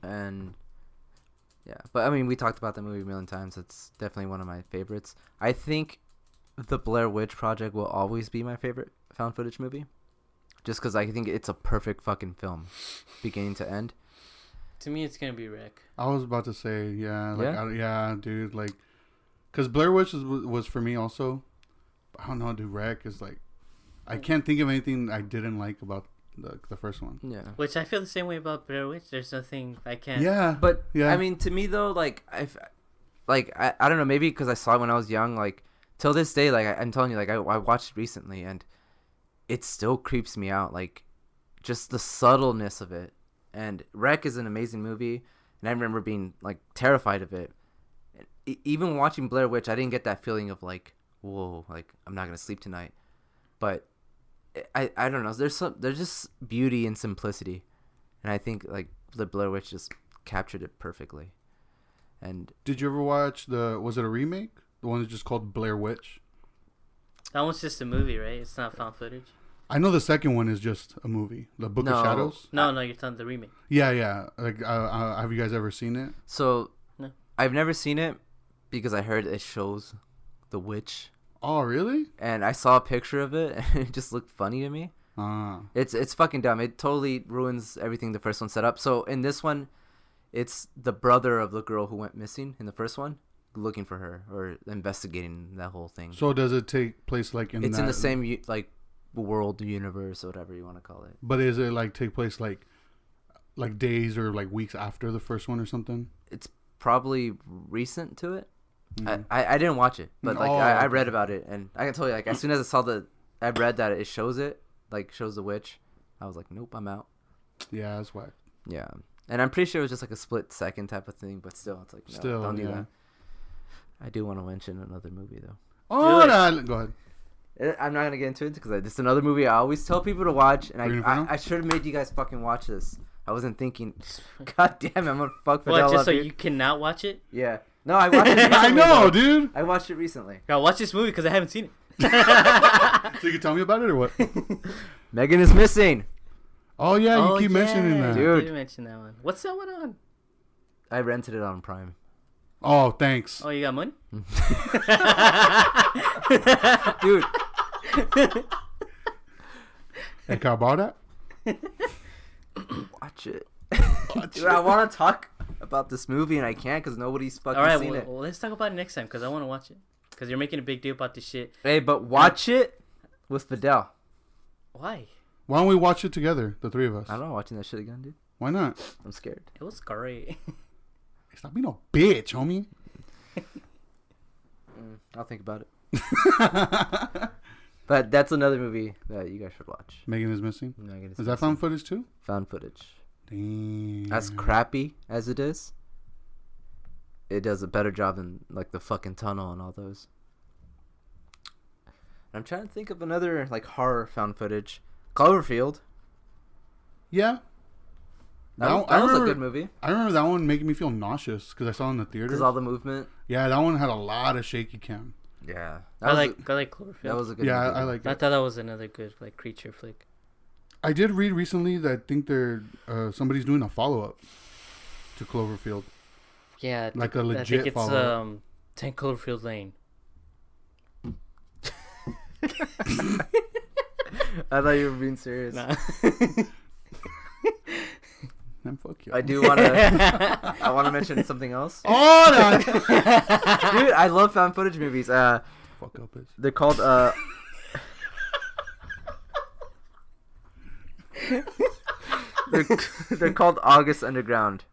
And yeah, but I mean, we talked about the movie a million times. It's definitely one of my favorites. I think the Blair Witch Project will always be my favorite found footage movie, just because I think it's a perfect fucking film, beginning to end. To me, it's gonna be Wreck. I was about to say, yeah, like, Yeah? yeah, dude, like, cause Blair Witch was for me also. I don't know, dude. Wreck is like, I can't think of anything I didn't like about the first one. Yeah. Which I feel the same way about Blair Witch. There's nothing I can't. Yeah, But yeah. I mean, to me though, like I don't know, maybe because I saw it when I was young. Like till this day, like I'm telling you, like I watched it recently, and it still creeps me out. Like just the subtleness of it. And Wreck is an amazing movie, and I remember being like terrified of it. Even watching Blair Witch, I didn't get that feeling of like, whoa, like I'm not gonna sleep tonight. But I don't know. There's just beauty and simplicity, and I think like the Blair Witch just captured it perfectly. And Did you ever watch was it a remake? The one that's just called Blair Witch? That one's just a movie, right? It's not found footage. I know the second one is just a movie, The Book No. of Shadows. No, you're talking the remake. Yeah, yeah. Like, have you guys ever seen it? so No. I've never seen it because I heard it shows the witch, Oh, really? and I saw a picture of it, and it just looked funny to me. Ah, It's fucking dumb. It totally ruins everything the first one set up. So in this one, it's the brother of the girl who went missing in the first one, looking for her or investigating that whole thing. so does it take place like in? It's in that, the same like world, universe, or whatever you want to call it. But is it like take place like days or like weeks after the first one or something? It's probably recent to it. Mhm. I didn't watch it, but like Oh, I okay. read about it, and I can tell you, like as soon as I read that it shows it, like shows the witch, I was like, nope, I'm out. Yeah, that's whack. Yeah, and I'm pretty sure it was just like a split second type of thing, but still, it's like no, Still, don't do yeah. that. I do want to mention another movie though. Oh, it. no, go ahead. I'm not gonna get into it because it's another movie I always tell people to watch, and Green I Inferno? should have made you guys fucking watch this. I wasn't thinking. God damn it, I'm gonna fuck Fidel What? Just up, so dude. you cannot watch it? Yeah. No, I watched it recently. I know, though. dude. I watched it recently. Gotta watch this movie because I haven't seen it. So you can tell me about it or what? Megan is missing. Oh yeah, you Oh, keep mentioning yeah, that. Dude. You did mention that one. What's that one on? I rented it on Prime. Oh, thanks. Oh, you got money? Dude, Hey, can I borrow that? watch it. Watch Dude, I want to talk about this movie and I can't because nobody's fucking All right, seen well, it. well, let's talk about it next time because I want to watch it. Because you're making a big deal about this shit. Hey, but watch it with Fidel. Why? Why don't we watch it together, the three of us? I'm not watching that shit again, dude. Why not? I'm scared. It was great. Stop being a bitch, homie. I'll think about it. But that's another movie that you guys should watch. Megan is missing. Megan Is that found footage too? found footage? Damn. As crappy as it is, it does a better job than like the fucking tunnel and all those. I'm trying to think of another like horror found footage. Cloverfield. Yeah. That That was, one- I that was a remember- good movie I remember that one making me feel nauseous because I saw it in the theater. because all the movement. Yeah, that one had a lot of shaky cam. Yeah, I like Cloverfield. that was a good. Yeah, movie. I like I it. thought that was another good like creature flick. I did read recently that I think they're somebody's doing a follow up to Cloverfield. Yeah, Like a I legit think it's follow-up. 10 Cloverfield Lane. I thought you were being serious. Nah. Man, fuck you. I do want to. I want to mention something else. Oh, no. Dude, I love found footage movies. Fuck up, bitch. They're called they're called August Underground.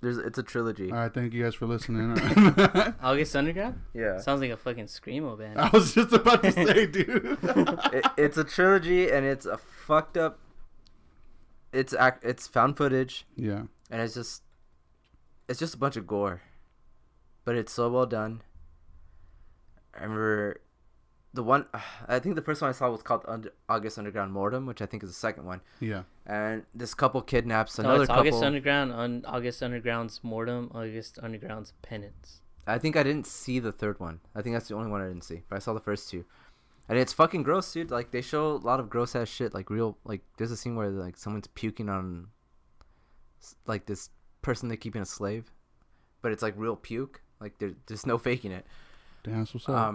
It's a trilogy. All right, thank you guys for listening. August Underground? Yeah. Sounds like a fucking screamo band. I was just about to say, dude. It's a trilogy, and it's a fucked up. It's found footage, Yeah. and it's just a bunch of gore, but it's so well done. I remember I think the first one I saw was called August Underground Mortem, which I think is the second one. Yeah. And this couple kidnaps No, another it's couple. August Underground, August Underground's Mortem, August Underground's Penance. I think I didn't see the third one. I think that's the only one I didn't see, but I saw the first two. And it's fucking gross, dude. Like, they show a lot of gross ass shit. Like, there's a scene where, like, someone's puking on, like, this person they're keeping a slave. But it's, like, real puke. Like, there's no faking it. Damn, that's what's up.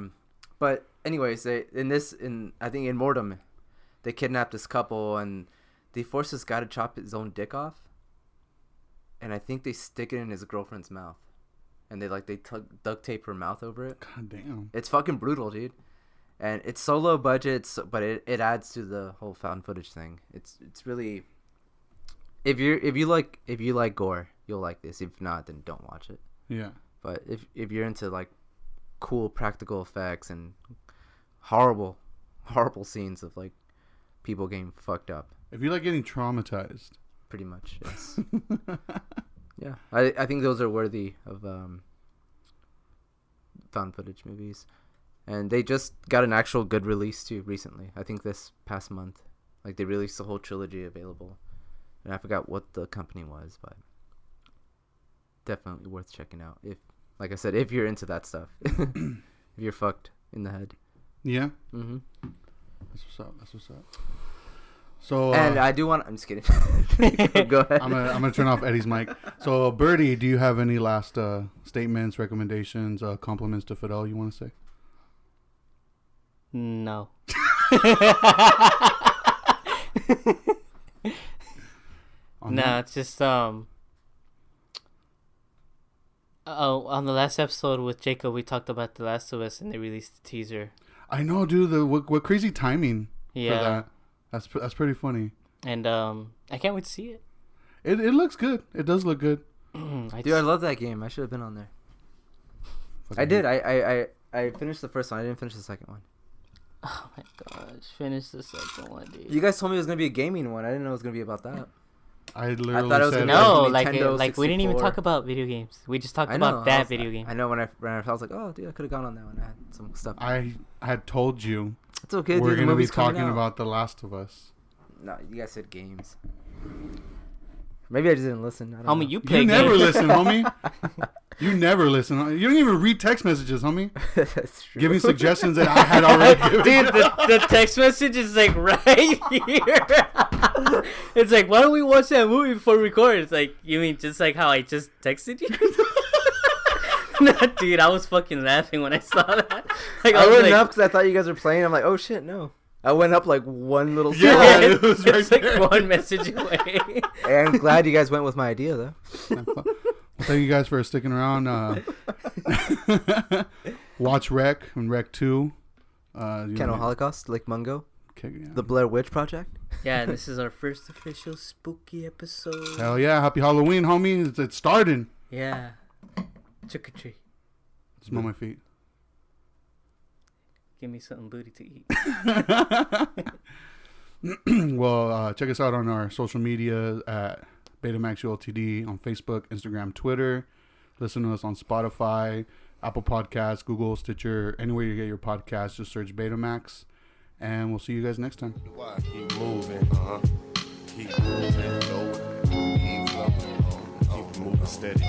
But, anyways, I think in Mortem, they kidnapped this couple, and they forced this guy to chop his own dick off. And I think they stick it in his girlfriend's mouth. And they duct tape her mouth over it. God damn. It's fucking brutal, dude. And it's so low budget, but it adds to the whole found footage thing. It's really, if you like gore, you'll like this. If not, then don't watch it. Yeah. But if you're into like cool practical effects and horrible scenes of like people getting fucked up, If you like getting traumatized. pretty much, yes. Yeah, I think those are worthy of found footage movies. And they just got an actual good release too recently. I think this past month. Like, they released the whole trilogy available. And I forgot what the company was, but definitely worth checking out. If, like I said, if you're into that stuff. If you're fucked in the head. Yeah. Mm-hmm. That's what's up. So And I do want... I'm just kidding. Go ahead. I'm gonna turn off Eddie's mic. So Birdie, do you have any last statements, recommendations, compliments to Fidel you want to say? No. No, it's just on the last episode with Jacob, we talked about The Last of Us, and they released the teaser. I know, dude. What crazy timing Yeah. for that. That's pretty funny. And I can't wait to see it. It looks good. It does look good. Dude, I love that game. I should have been on there. I did. I finished the first one. I didn't finish the second one. Oh my gosh, finish the second one, dude. You guys told me it was gonna be a gaming one. I didn't know it was gonna be about that. I literally thought it was said No, Nintendo like we didn't even 64. talk about video games. We just talked I know, about that I was- video game. I know when I was like, oh, dude, I could have gone on that one. I had some stuff. I had told you It's okay, dude. we're The gonna be movie's coming talking out. about The Last of Us. No, you guys said games. Maybe I just didn't listen. I don't Homie, know. you play You never games. listen, homie. You never listen. You don't even read text messages, homie. That's true. Giving suggestions that I had already given. Dude, the text message is like right here. It's like, why don't we watch that movie before we record? It's like, you mean just like how I just texted you? No, dude, I was fucking laughing when I saw that. Like, I was went like, up because I thought you guys were playing. I'm like, oh shit, no. I went up like one little. Yeah, step. it was right it's like there. one message away. Hey, I'm glad you guys went with my idea though. Thank you guys for sticking around. Watch Rec and Rec 2. Kennel Holocaust, Lake Mungo, Okay, yeah. The Blair Witch Project. Yeah, and this is our first official spooky episode. Hell yeah. Happy Halloween, homie. It's starting. Yeah. Trick or treat. Smell my feet. Give me something booty to eat. Well, check us out on our social media at Betamax ULTD on Facebook, Instagram, Twitter. Listen to us on Spotify, Apple Podcasts, Google, Stitcher, anywhere you get your podcasts. Just search Betamax. And we'll see you guys next time. Keep moving, keep moving, keep flowing, keep moving steady.